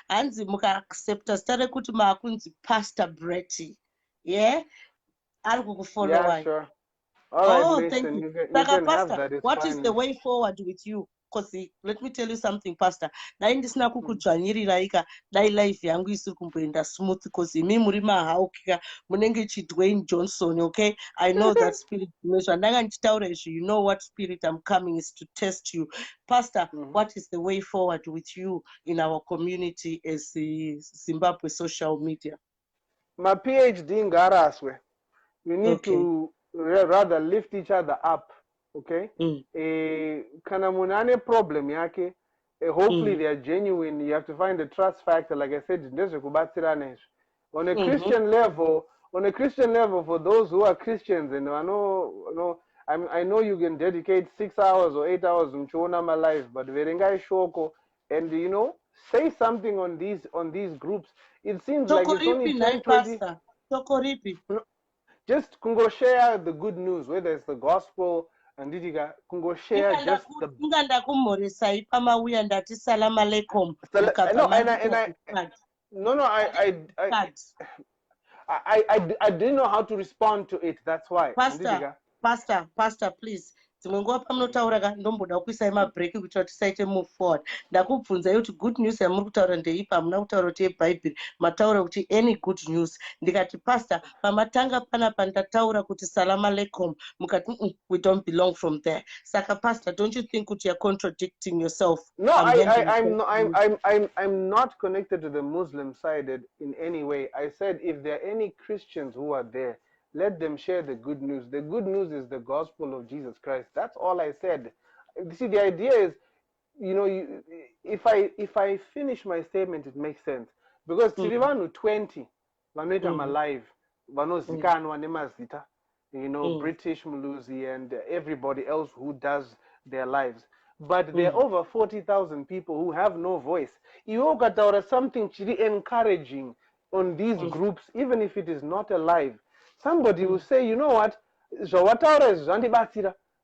Anzi muka accepta stare kuti maakunzi Pastor Breche. Yeah? Yeah, sure. All right, Mason, thank you can have that. It's what fine. is the way forward with you? Because let me tell you something, Pastor. Dai ndisina kukudzvanyirira ika dai life yangu isiri kumboenda smooth because imi muri mahaukika munenge chiDwayne Johnson, okay? I know that spirit dimension. Ndanga ndichitaura izvi, you know what spirit I'm coming is to test you. Pastor, what is the way forward with you in our community as the Zimbabwe social media? My PhD in Garaswe. You need to rather lift each other up, okay? Kana munane problem yake, hopefully they are genuine. You have to find the trust factor, like I said, on a Christian level, for those who are Christians, and I know you can dedicate 6 hours or 8 hours to my life, but verengai shoko, and you know, say something on these groups. It seems like it's only 10, 20. Just kungo share the good news, whether it's the gospel and didiga kungo share just the. I didn't know how to respond to it. That's why. Pastor, please. Dzimwe pamunotaura ndomboda kuisai mabreak kuti tisaite move forward. Ndakubvunzai kuti good news yamuri kutaura ndeipa, hamuna kutaura kuti yeBhayibheri, mataura kuti any good news. Ndikati Pastor, pamatanga panapa ndataura kuti salam aleikum, mukati we don't belong from there. Saka Pastor, don't you think that you're contradicting yourself? No, I'm not connected to the Muslim side in any way. I said if there are any Christians who are there, let them share the good news. The good news is the gospel of Jesus Christ. That's all I said. See, the idea is, you know, if I finish my statement, it makes sense. Because Tirivanu 20, Vaneta alive, Vano Zikanwa Nemazita, you know, British Muluzi and everybody else who does their lives. But there are over 40,000 people who have no voice. Iogataura something chiri encouraging on these groups, even if it is not alive. Somebody will say, you know what,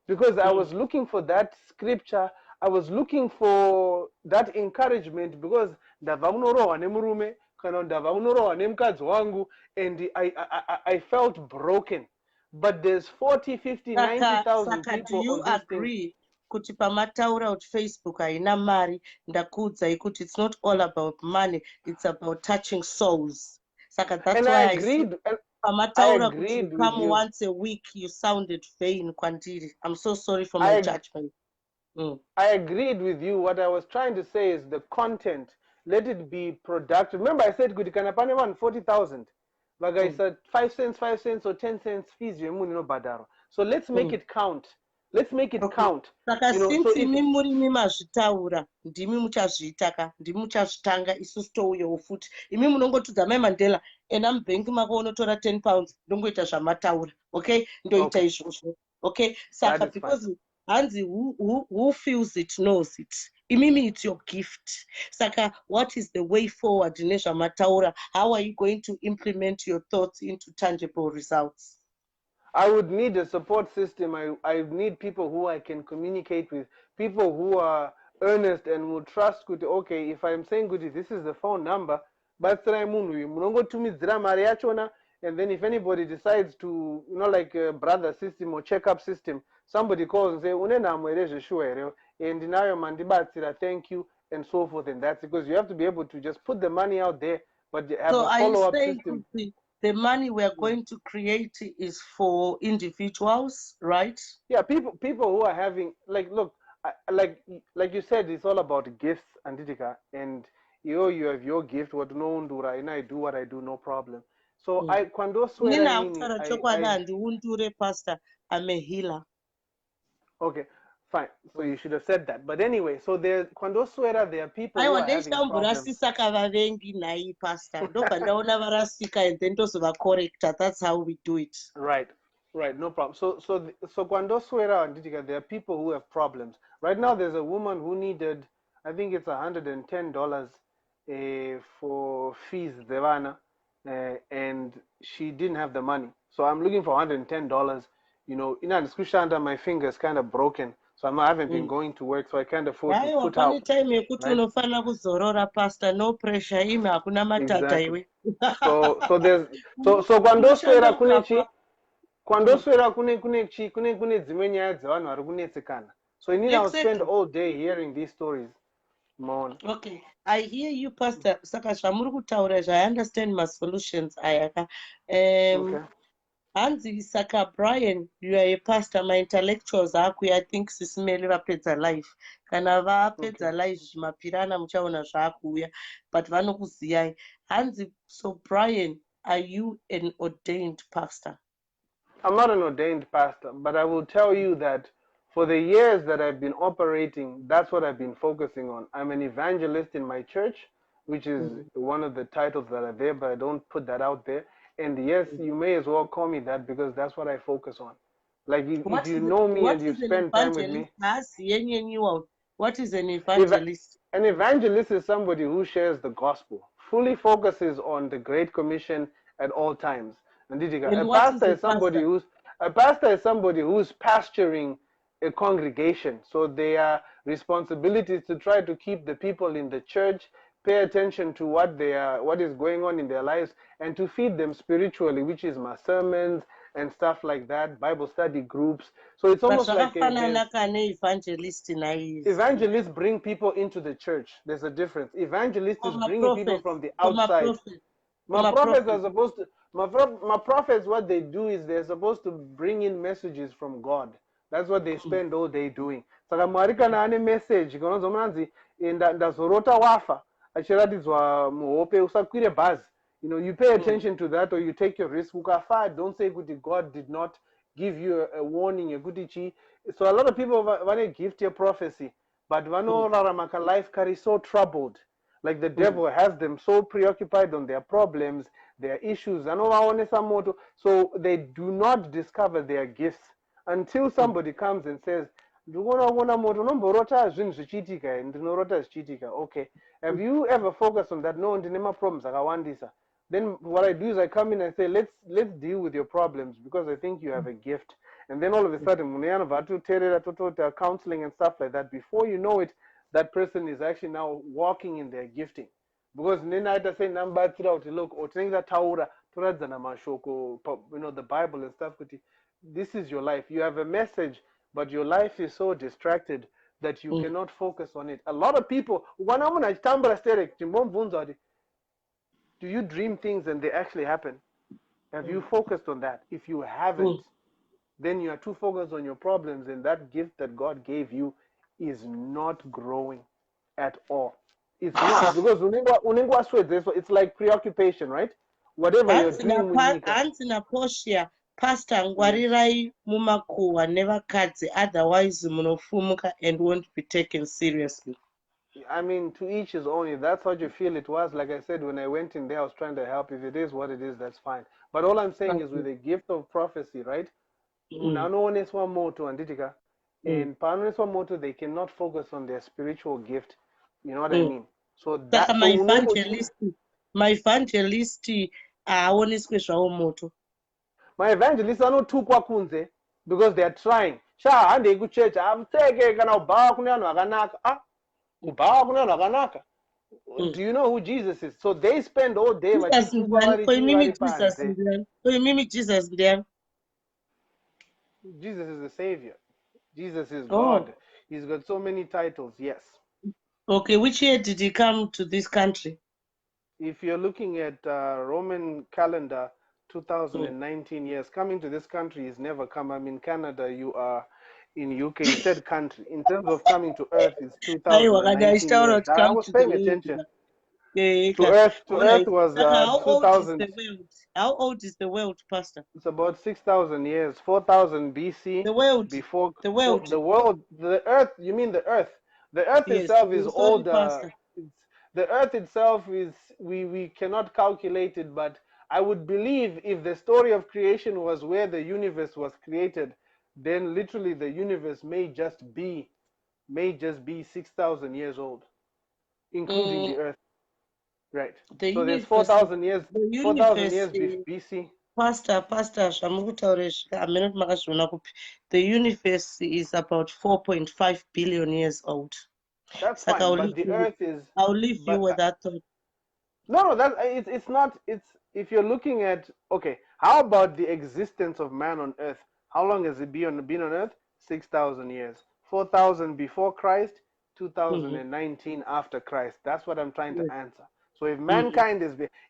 because I was looking for that scripture, I was looking for that encouragement, because and I felt broken. But there's 40, 50, 90,000 people. Do you agree? Kuti pamataura kuti Facebook haina mari, ndakuudzai kuti it's not all about money, it's about touching souls. Saka that's why I agreed. Pamataura kuti come once a week, you sounded vain, Kwandiri. I'm so sorry for my judgment. I agreed with you. What I was trying to say is the content, let it be productive. Remember I said kuti kana pane vanhu 40,000. Vaga said 5 cents or 10 cents fees badaro. So let's make it count. Let's make it count. Saka since imi muri mimazvitaura, ndimi muchazviita, ndimi muchazvitanga, isusu touyawo futi. Imi munongotudza Mai Mandela, ena mubhengi mako unotora 10 pounds, ndongoita zvamataura. Okay? Ndoita izvozvo. Okay? Saka because hanzi who feels it knows it. imimi it's your gift. Saka, what is the way forward nezvamataura? How are you going to implement your thoughts into tangible results? I would need a support system. I need people who I can communicate with, people who are earnest and will trust kuti, okay, if I'm saying kuti this is the phone number, batsirai munhu uyu munongotumidzira mari yachona, and then if anybody decides to, like a brother system or checkup system, somebody calls and say une nhamo here zveshuwa here and ndinayo mandibatsira, thank you, and so forth, and that's because you have to be able to just put the money out there, but you have So a are you follow-up saying system. the money we are going to create is for individuals, right? Yeah, people who are having, like, look, like you said, it's all about gifts, Anditika, and you have your gift, what no ndura, and I do what I do, no problem. So I quando swear nini, Nina chokwadi handiundure, pastor. I'm a healer. okay, fine. So you should have said that. But anyway, so there quando swear there are people who are having problems. Pastor. And then corrector. That's how we do it. Right, no problem. So quando swear Anditika, there are people who have problems. Right now there's a woman who needed, I think it's $110 for fees, Devana, and she didn't have the money. So I'm looking for $110. In a discussion under my fingers kind of broken, so I haven't been going to work, so I can't afford to put out. Right? Pastor, no pressure. Exactly. So there's so quando swear kunechi. Quando swera kune dzimwe nyaya dzevanhu vari kunetsekana. So you need to spend all day hearing these stories. Okay, I hear you, Pastor. Saka zvamuri kutaura, I understand my solutions ayaka. Okay. Hanzi Saka Brian, you are a pastor. My intellectuals akuya, I think sisimele vapedza life. Kana vapedza life zvimapirana muchaona zvaakuya, but vanokuziyai. Hanzi, so Brian, are you an ordained pastor? I'm not an ordained pastor, but I will tell you that for the years that I've been operating, that's what I've been focusing on. I'm an evangelist in my church, which is one of the titles that are there, but I don't put that out there. And yes, you may as well call me that because that's what I focus on. Like if you know me and you spend time with me. What is an evangelist? An evangelist is somebody who shares the gospel, fully focuses on the Great Commission at all times. And a pastor is somebody who's pastoring a congregation. So their responsibility is to try to keep the people in the church, pay attention to what is going on in their lives, and to feed them spiritually, which is my sermons and stuff like that, Bible study groups. So it's almost like evangelists bring people into the church. There's a difference. Evangelists is bringing people from the outside. My prophets are supposed to. My prophets, what they do is they're supposed to bring in messages from God. That's what they spend all day doing. Saka Mwari kana ane message kanonzo mwanzi ndazorota wafa achiratidzwa muhope usakwire bhazi. You pay attention to that, or you take your risk. Ukafa, don't say kuti God did not give you a warning. So a lot of people want a gift of prophecy, but vanorarama life carry so troubled. Like the devil has them so preoccupied on their problems, their issues, so they do not discover their gifts until somebody comes and says, okay, have you ever focused on that? No, problems. Then what I do is I come in and say, let's deal with your problems because I think you have a gift. And then all of a sudden, counseling and stuff like that, before you know it, that person is actually now walking in their gifting. Because I say number look or taura the Bible and stuff. This is your life. You have a message, but your life is so distracted that you cannot focus on it. A lot of people, do you dream things and they actually happen? Have you focused on that? If you haven't, then you are too focused on your problems, and that gift that God gave you is not growing at all. It's not, because it's like preoccupation, right? Whatever you're doing with Pastor ngwarirai mumakuhwa nevakadzi, otherwise munofumuka and won't be taken seriously. I mean, to each his own. If that's what you feel it was, like I said, when I went in there, I was trying to help. If it is what it is, that's fine. But all I'm saying is with the gift of prophecy, right? And panoiswa moto, they cannot focus on their spiritual gift. You know what I mean? So Saka that my evangelist haaoneswe zvawo moto. my evangelists anotukwa kunze because they are trying. Sha handei kuchechi amuteke kana kubhawa kune vanhu vakanaka. Kubhawa kune vanhu vakanaka. Do you know who Jesus is? So they spend all day vachitukwa vari panze. Jesus ndiani? Jesus is the Savior. Jesus is Oh, God. He's got so many titles, yes. okay. Which year did he come to this country? If you're looking at Roman calendar, 2019 years, coming to this country is never come. I'm in Canada, you are in UK. You said country. In terms of coming to Earth, it's 2019 years. I Come was to paying the attention. world. To Earth All right. was Saka, how old is 2000. the world? How old is the world, Pastor? It's about 6,000 years, 4,000 BC. The world. Before The world. the world, the Earth. You mean the Earth? The Earth Yes. itself is Sorry, older. Pastor. The Earth itself is we cannot calculate it, but I would believe if the story of creation was where the universe was created, then literally the universe may just be 6,000 years old, including the Earth. Right. The So there's universe. 4,000 years. The 4,000 universe. years BC. Pastor, the universe is about 4.5 billion years old. That's Saka, fine, but the Earth is. I'll leave you But with that thought. no, that it's not. It's if you're looking at okay, how about the existence of man on Earth? How long has it been on Earth? 6,000 years. 4,000 before Christ, 2019 after Christ. That's what I'm trying to answer. So if mankind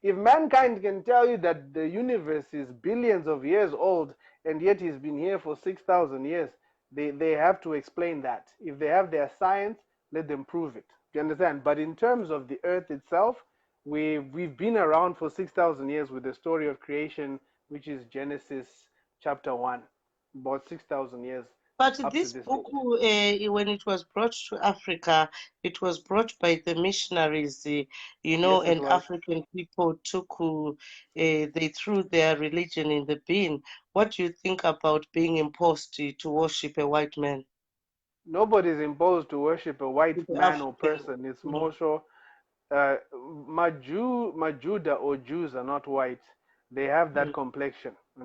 if mankind can tell you that the universe is billions of years old and yet he's been here for 6,000 years, they have to explain that. If they have their science, let them prove it. Do you understand? But in terms of the Earth itself, we've been around for 6,000 years with the story of creation, which is Genesis chapter 1, about 6,000 years. But this book, when it was brought to Africa, it was brought by the missionaries, Yes, and was. African people they threw their religion in the bin. What do you think about being imposed to worship a white man? Nobody's imposed to worship a white man or person. It's more so, Majuda or Jews are not white. They have that complexion. So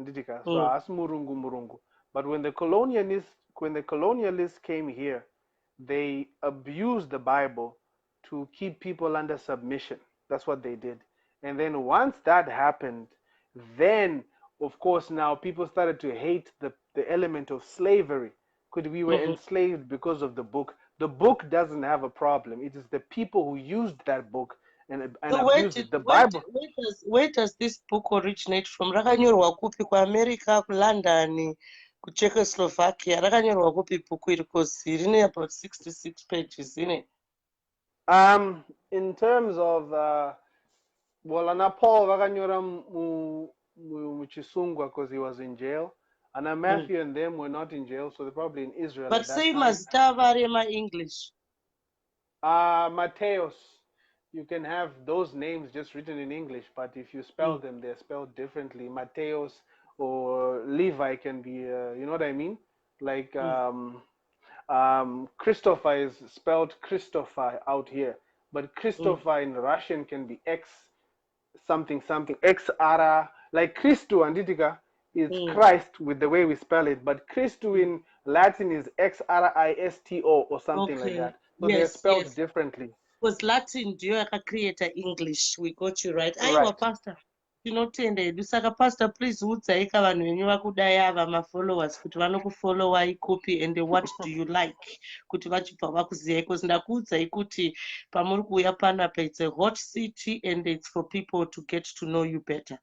as murungu. But when the colonialists came here, they abused the Bible to keep people under submission. That's what they did. And then once that happened, then of course now people started to hate the element of slavery. Because we were enslaved because of the book. The book doesn't have a problem. It is the people who used that book and So abused it. The Bible. Where does this book originate from? Rakanyorwa kupi kuAmerica, kuLondon, kuCzechoslovakia. Rakanyorwa kupi book iri because rine about 66 pages, isn't it? In terms of well, Paul vakanyora muchisungwa because he was in jail. And Matthew and them were not in jail, so they're probably in Israel. But say mazita varema English. Mateos. You can have those names just written in English, but if you spell them, they're spelled differently. Mateos or Levi can be, you know what I mean? Like Christopher is spelled Christopher out here, but Christopher in Russian can be X something something X ara, like Christu anditika is Christ with the way we spell it, but Christu in Latin is Xristo or something like that. So they're spelled differently. Because Latin ndio yakacreate English. We got you right. Right. Pastor. Tinotenda edu saka pastor please udzai kavanhu venyu vakudai ava mafollowers kuti vanokufollowai kupi and what do you like kuti vachibva vakuziyai because ndakuudzai kuti pamuri kuuya panapa it's a hot city and it's for people to get to know you better.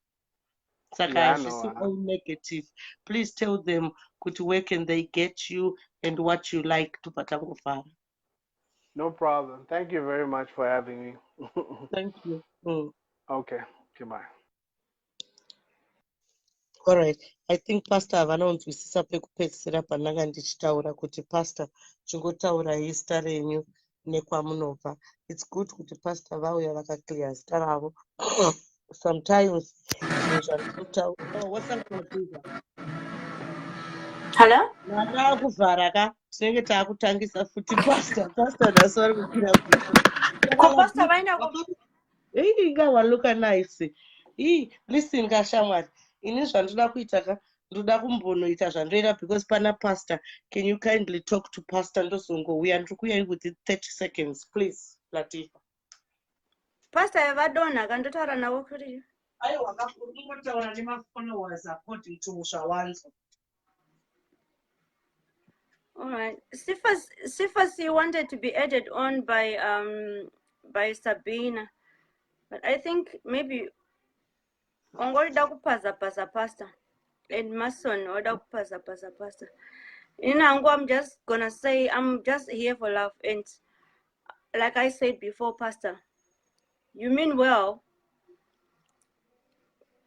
Saka hazvisi all negative. Please tell them kuti where can they get you and what you like tobva tangofara. No problem. Thank you very much for having me. Thank you. Okay. Goodbye. All right. I think pastor havanaunzwisisa pekupedzisira pandanga ndichitaura kuti pastor chingotaurai zita renyu nekwamunobva. It's good kuti pastor vauya vakaclear zita ravo. Sometimes what's up, Diva? Hello? Mwana akuvhara ka tinenge taakutangisa futi pastor nhasi vari kukwira kuita Ko pastor vaenda ko. inga look nice. Listen kashamwari, ini zvandoda kuita ka ndoda kumbonoita zvandoita because pana pastor. Can you kindly talk to pastor ndozongouya ndiri kuuya within 30 seconds please Latifa. Pastor vadonha kandotaura navo kuti aiwa uri kungotaura nemafollowers according to zvawanzwa. all right. Sifas he wanted to be added on by Sabina, but I think maybe ongorida kupaza pastor and Mason oda kupaza pastor. Inango, I'm just gonna say I'm just here for love, and like I said before, pastor, you mean well,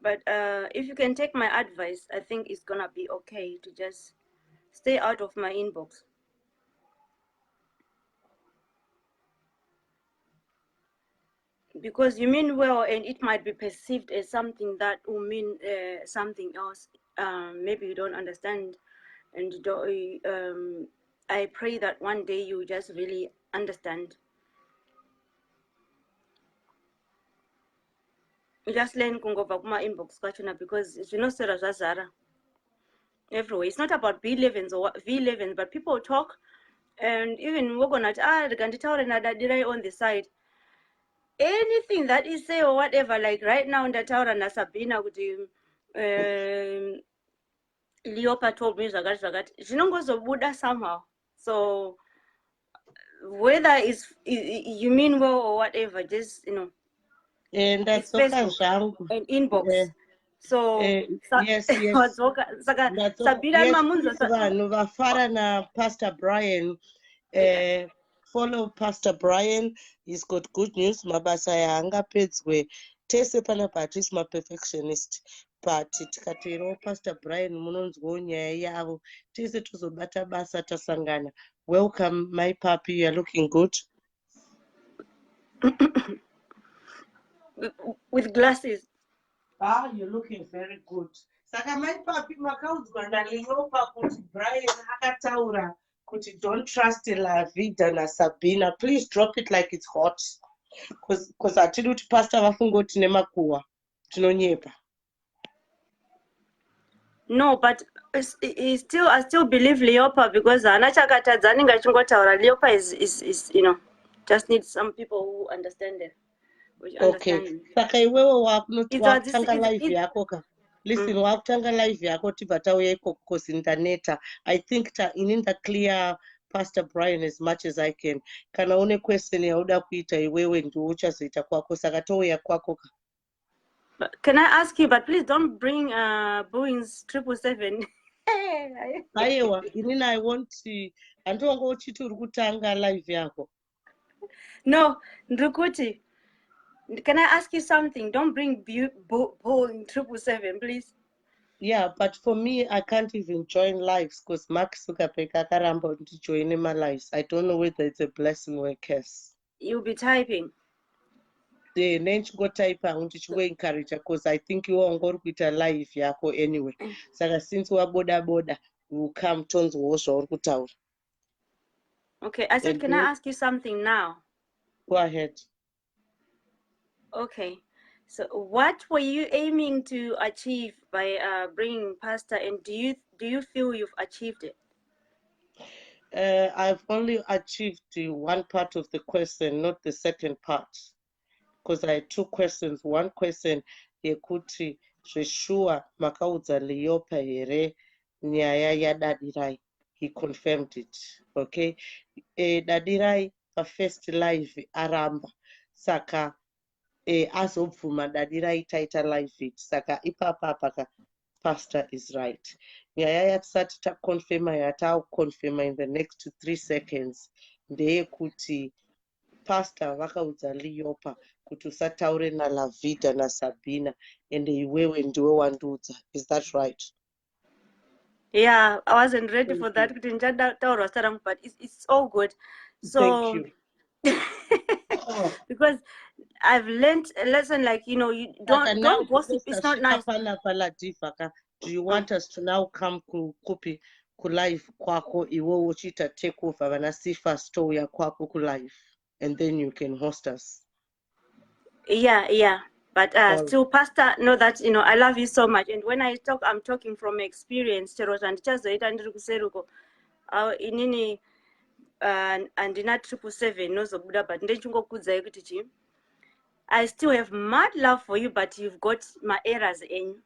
but if you can take my advice, I think it's gonna be okay to just stay out of my inbox. Because you mean well, and it might be perceived as something that will mean something else. Maybe you don't understand, and you don't, I pray that one day you just really understand. You just learn kungova kuma inbox kachona, because you know Sarah Zara everywhere. It's not about B11s or V11s, but people talk, and even we're gonna on the side. Anything that is say or whatever, like right now in the tower na Sabina with Leopa told me zagat Buddha somehow. So whether it's you mean well or whatever, just And that's it's Facebook and inbox. So yes Sabina vanhu vafara na Pastor Brian. Follow Pastor Brian. He's got good news. Mabasa haangapedzwe tese panapa hatisi maperfectionist, but tikatoerawo Pastor Brian munonzwawo nyaya yavo tese tozobata basa tasangana. Welcome my puppy, you are looking good. with glasses. You're looking very good. Saka my puppy makaudzwa naLeopa kuti Brian akataura kuti don't trust La Vida na Sabina. Please drop it like it's hot. Because hatidi kuti pastor vafunge tine makuhwa tinonyepa. No, but I still believe Leopa, because anachakatadza anenge achingotaura. Leopa is just need some people who understand it. Okay. Saka iwewe wakutanga live yako ka. Listen, wakutanga live yako tibva tauya ikoko because ndaneta. I think ininda clear Pastor Brian as much as I can. Kana une question yauda kuita iwewe ndio uchazoita kwako, saka touya kwako ka. Can I ask you, but please don't bring Boeing777. Aiwa, inini I want to andonga uchiti uri kutanga live yako. No, Ndrukuti. Can I ask you something? Don't bring Boeing777, please. Yeah, but for me, I can't even join lives because Mark Zuckerberg akaramba to join my lives. I don't know whether it's a blessing or a curse. You'll be typing. The name go type untichwe encourage because I think you are going to live yako anyway. So since we are boda, we come tons of kutaura. Okay, I said, can I ask you something now? Go ahead. Okay, so what were you aiming to achieve by bringing pastor, and do you feel you've achieved it? I've only achieved one part of the question, not the second part, because I had two questions. One question, yekuti zveshuwa makaudza Leopa here nyaya yadadirai. He confirmed it. Okay, dadirai first live aramba saka azobvuma dadirai taita live it saka ipapa pastor is right. Nyaya yatisati takonfirma yatakonfirma in the next 3 seconds ndeyekuti pastor vakaudza Leopa kuti usataure naLa Vida naSabina ende iwewe ndiwe wandiudza. Is that right? Yeah, I wasn't ready for that, but it's all good. So thank you. because I've learned a lesson, like you don't gossip. It's not nice. Do you want us to now come kupi kulive kwako iwo uchita take over vana sifa store ya kwako kulive, and then you can host us. Yeah. But still, Pastor, know that I love you so much, and when I talk, I'm talking from experience. Inini andina 777 nozobuda, but ndechingokudza kuti chi I still have mad love for you, but you've got my errors in.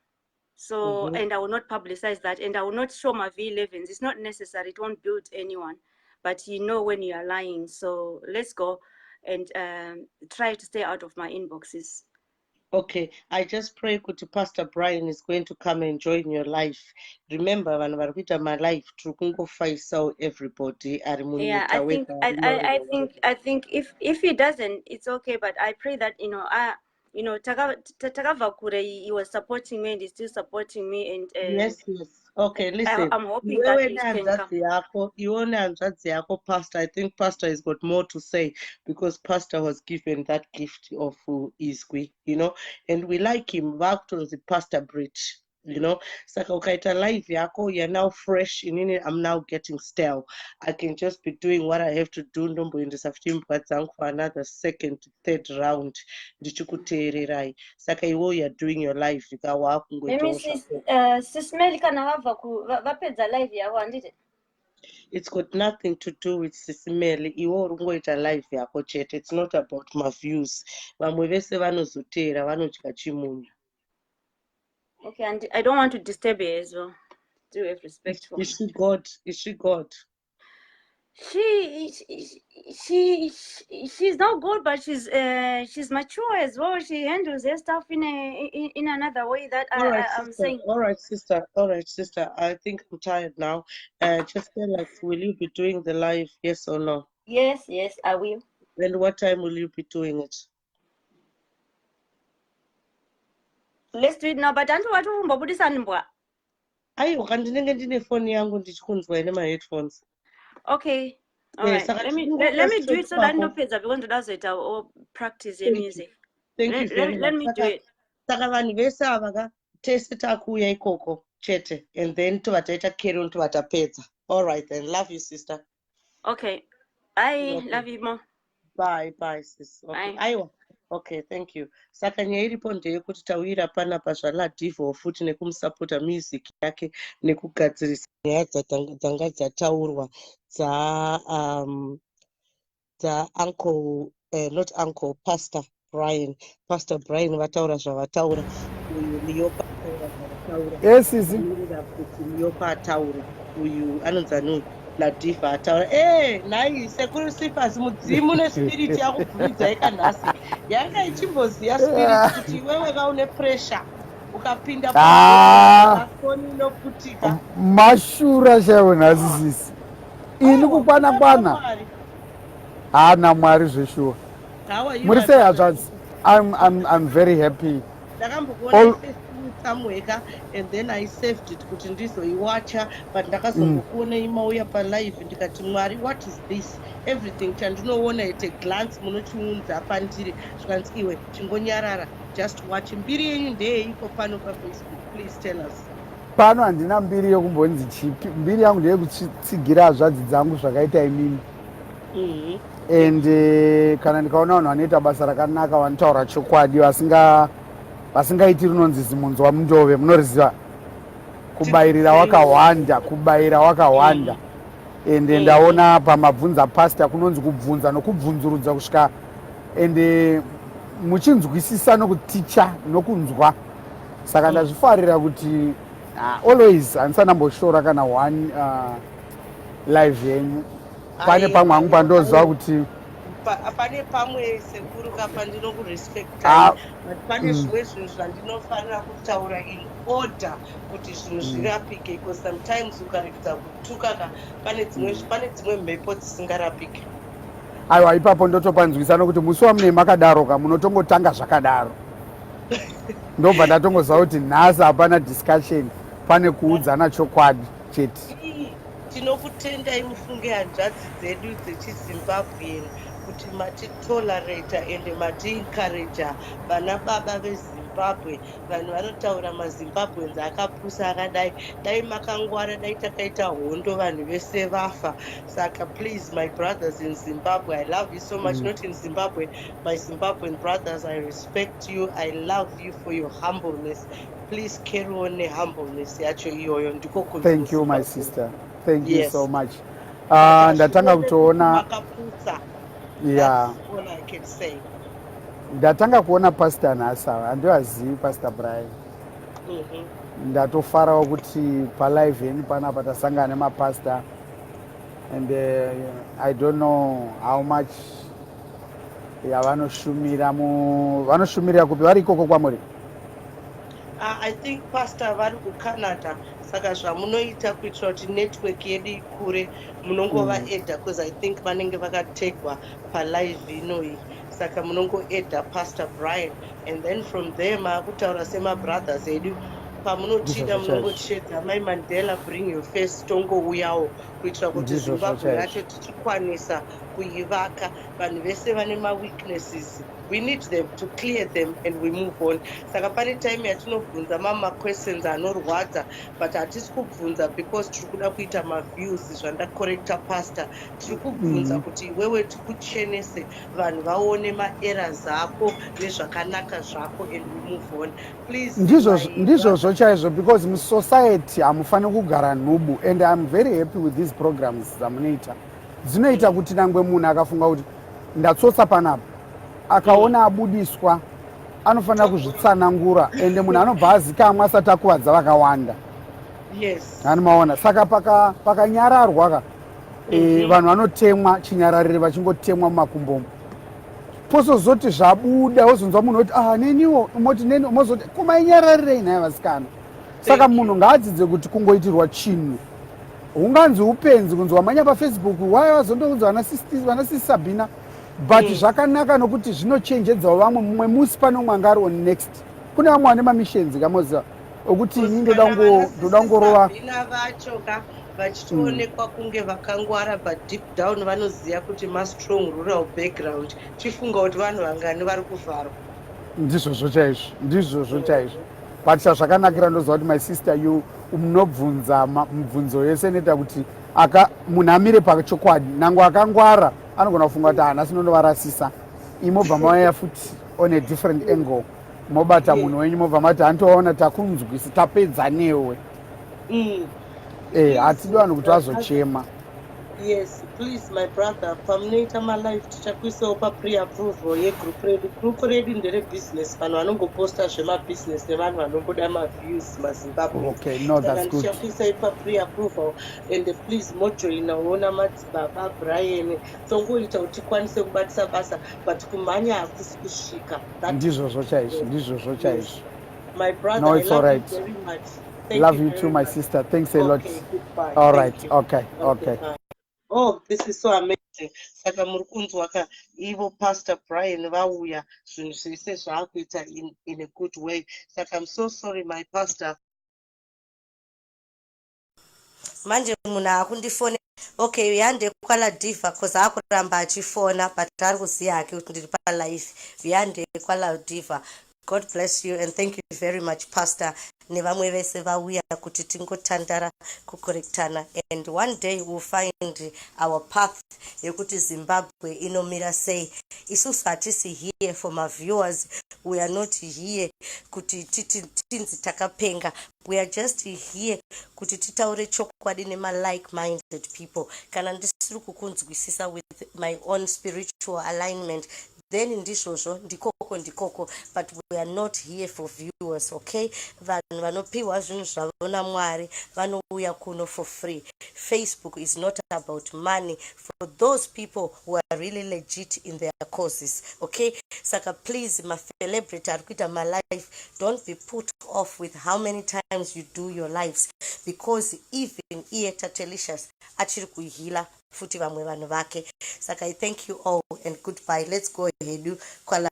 So, and I will not publicize that, and I will not show my V11s. It's not necessary. It won't build anyone. But when you are lying. So let's go and try to stay out of my inboxes. Okay, I just pray kuti Pastor Brian is going to come and join your life. Remember, vanhu vari kuita my life tirikungofaisa everybody ari Yeah, munyika I think if he doesn't, it's okay. But I pray that Takava Kure, he was supporting me and he's still supporting me. And yes. Okay, listen. I'm hoping that he can come. Pastor. I think Pastor has got more to say because Pastor was given that gift of Izwi, and we like him. Back to the Pastor Bridge. Saka ukaita live yako, you're now fresh in I'm now getting stale. I can just be doing what I have to do ndombo in the for another second, third round. Ndichikuteererai. Saka iwo you're doing your life. It's got nothing to do with Sisimeli. Iwo rungoita live yako chete. It's not about my views. Vamwe vese vanozotera vanodya chimunyu. Okay, and I don't want to disturb her as well. Do have respect for her. Is she God? Is she God? She's not good, but she's mature as well. She handles her stuff in another way that I'm saying. All right, sister. I think I'm tired now. Just tell us, will you be doing the live? Yes or no? Yes, I will. And what time will you be doing it? Let's do it now. But antu watu mbobudisa mbwa. Ayo, kandinenge ndine phone yangu ndichikunzwa ine my headphones. Okay. All right. Let me do it so that no pizza because does it or practice your music. Thank you very much. Let me do it. Saka vanhu vese ava tese takuuya ikoko chete, and then tovataita kero ntovatapedza. All right then. Love you, sister. Okay. Bye. Love you more. Bye, sis. Okay. Bye. Aiwa. Okay, thank you. Saka nyaya iripo ndeyekuti tawira panapa zvaLadiva futi nekumusapota music yake nekugadzirisa nyaya dzanga dzataurwa dza uncle not uncle Pastor Brian vataura zvavataura uyu Nyopa zvavataura. Yes, sisi. Kuti Nyopa ataure uyu anonzi Ladiva ataura nhai sekuru Sifas mudzimu nespirit yakubvumidza ikanhasi yanga ichimboziya spirit kuti iwewe kaune pressure ukapinda pafoni inoputika mashura chaiwo nhasi sisi ini kukwana hana mwari zveshuwa muri sei hazvadzi I'm very happy. ndakambokuona samweka and then I saved it kuti ndizoiwacha but ndakazongokuona imauya palive ndikati Mwari, what is this? Everything chandinoona at a glance munochiunza pandiri zvikanzi iwe chingonyarara, just watch. Mbiri yenyu ndeyeiko pano paFacebook? Please tell us. Pano handina mbiri yokumbonzi chipi, mbiri yangu ndeyekutsigira hazvadzi dzangu zvakaita imini. And kana ndikaona vanhu vanoita basa rakanaka vanotaura chokwadi vasingaiti rinonzi zimunzwa mundove, munoriziva kubayira wakawanda ende ndaona pamabvunza pasta kunonzi kubvunza nokubvunzurudza kusvika ende muchinzwisisa nokuticha nokunzwa, saka ndazvifarira kuti always handisanamboshora kana one live yenyu. Pane pamwe hangu pandoziva kuti pane pamwe sekuru kapa ndinokurespectai but pane zvimwe zvinhu zvandinofanira kutaura in order kuti zvinhu zvirapike, because sometimes ukarekedza kutuka pane dzimwe mhepo dzisingarapike. aiwa ipapo ndotopanzwisa nokuti musi wamune makadaroka munotongotanga zvakadaro ndobva ndatongoziva kuti nhasi hapana discussion, pane kuudzana chokwadi chete. Tinokutendai mufunge hanzvadzi dzedu dzechiZimbabwean kuti matitolerata ende matiencouraja vana baba veZimbabwe mazimbabwe vanhu vanotaura mazimbabweans akapusa akadai dai makangwara dai takaita hondo vanhu vese vafa saka please my brothers in Zimbabwe I love you so much not in Zimbabwe my Zimbabwean brothers I respect you I love you for your humbleness please carry on nehumbleness yacho iyoyo ndiko kunzi Thank you, my muZimbabwe sister. Thank you so yes much. saka Ndatanga zvione kuti kutoona, makapusa yeah, that's all I can say ndatanga kuona pastor nhasi ava handivazivi pastor Brian. Ndatofarawo kuti palive yeni panapa tasangana nemapastor and I don't know how much vanoshumira kupi vari ikoko kwamuri. I think pastor vari kuCanada saka zvamunoita kuitira kuti network yedu ikure munongovaedha because I think vanenge vakategwa palive inoi saka munongoedha pastor Brian and then from there maakutaura semabrothers edu pamunotida munongochedza mai Mandela bring your face tongouyawo kuitira kuti Zimbabwe yacho tichikwanisa kuivaka vanhu vese vane maweaknesses we need them to clear them and we move on saka pane time yatinobvunza questions anorwadza but hatisi kubvunza because tiri kuda kuita maviews zvandakorekta pastor tiri kubvunza kuti iwewe tikuchenese vanhu vaone maerrors ako nezvakanaka zvako and we move on please ndizvozvo chaizvo because musociety hamufaniri kugara nhubu and I'm very happy with these programs dzamunoita dzinoita kuti nangwe munhu akafunga kuti ndatsotsa panapa akaona abudiswa anofanira kuzvitsanangura ende munhu anobva azikamwa asati akuvadza vakawanda hanimaona saka pakanyararwa ka vanhu vanotemwa chinyararire vachingotemwa mumakumbomo posozoti zvabuda wozonzwa munhu oti neniwo moti neni mozoti kumainyararirei naye vasikana saka munhu ngaadzidze kuti kungoitirwa chinhu hunganzi upenzi kunzi wamanya pafacebook waya wazondoudza vana Sabina but zvakanaka nokuti zvinochenjedzawo vamwe mumwe musi pane umwe angari on next kune vamwe vane mamishenzi kamoziva okuti ini ndoda ngorova vacho ka vachitoonekwa kunge vakangwara but deep down vanoziva kuti mastrong rural background chifunga kuti vanhu vangani vari kuvharwa ndizvozvo chaizvo but zvakanakira ndoziva kuti my sister you munobvunza mibvunzo yese inoita kuti munhu amire pachokwadi nangwe akangwara anogona kufunga kuti nhasi ndonovarasisa imobva mauya futi on a different angle mobata munhu wenyu mobva mati hantoona takunzwisi tapedza newe hatidi vanhu kuti vazochema yes please my brother pamunoita malive tichakuisawo papre-approval yegroup redu nderebusiness vanhu vanongoposta zvemabusiness nevanhu vanongoda maviews mazimbabwe tichakuisai papre-approval and please mojoinawo namadzibaba Brian tongoita kuti tikwanise kubatisa basa but kumhanya hakusi kusvika ndizvozvo chaizvo my brother no, it's I love all right. you very much love you too my sister thanks a lot goodbye. All right okay Oh, this is so amazing. Saka muri kunzwa ka ivo pastor Brian vauya zvinhu zvese zvaakuita in a good way. Saka I'm so sorry my pastor. Manje munhu akundifone okay yande kwala Diva because akuramba achifona but ari kuziya hake kuti ndiri pa live yande kwala Diva. God bless you and thank you very much pastor nevamwe vese vauya kuti tingotandara kukorektana and one day we'll find our path yekuti Zimbabwe inomira sei isusu hatisi here for my viewers we are not here kuti tinzi takapenga we are just here kuti titaure chokwadi nema like-minded people kana ndisiri kukunzwisisa with my own spiritual alignment then ndizvozvo ndikoko but we are not here for viewers okay vanhu vanopiwa zvinhu zvavo naMwari vanouya kuno for free Facebook is not about money for those people who are really legit in their causes okay saka please my celebrity ari kuita my life don't be put off with how many times you do your lives because even iye Tatelicious achiri kuhila futi vamwe vanhu vake saka I thank you all and goodbye let's go ahead kwala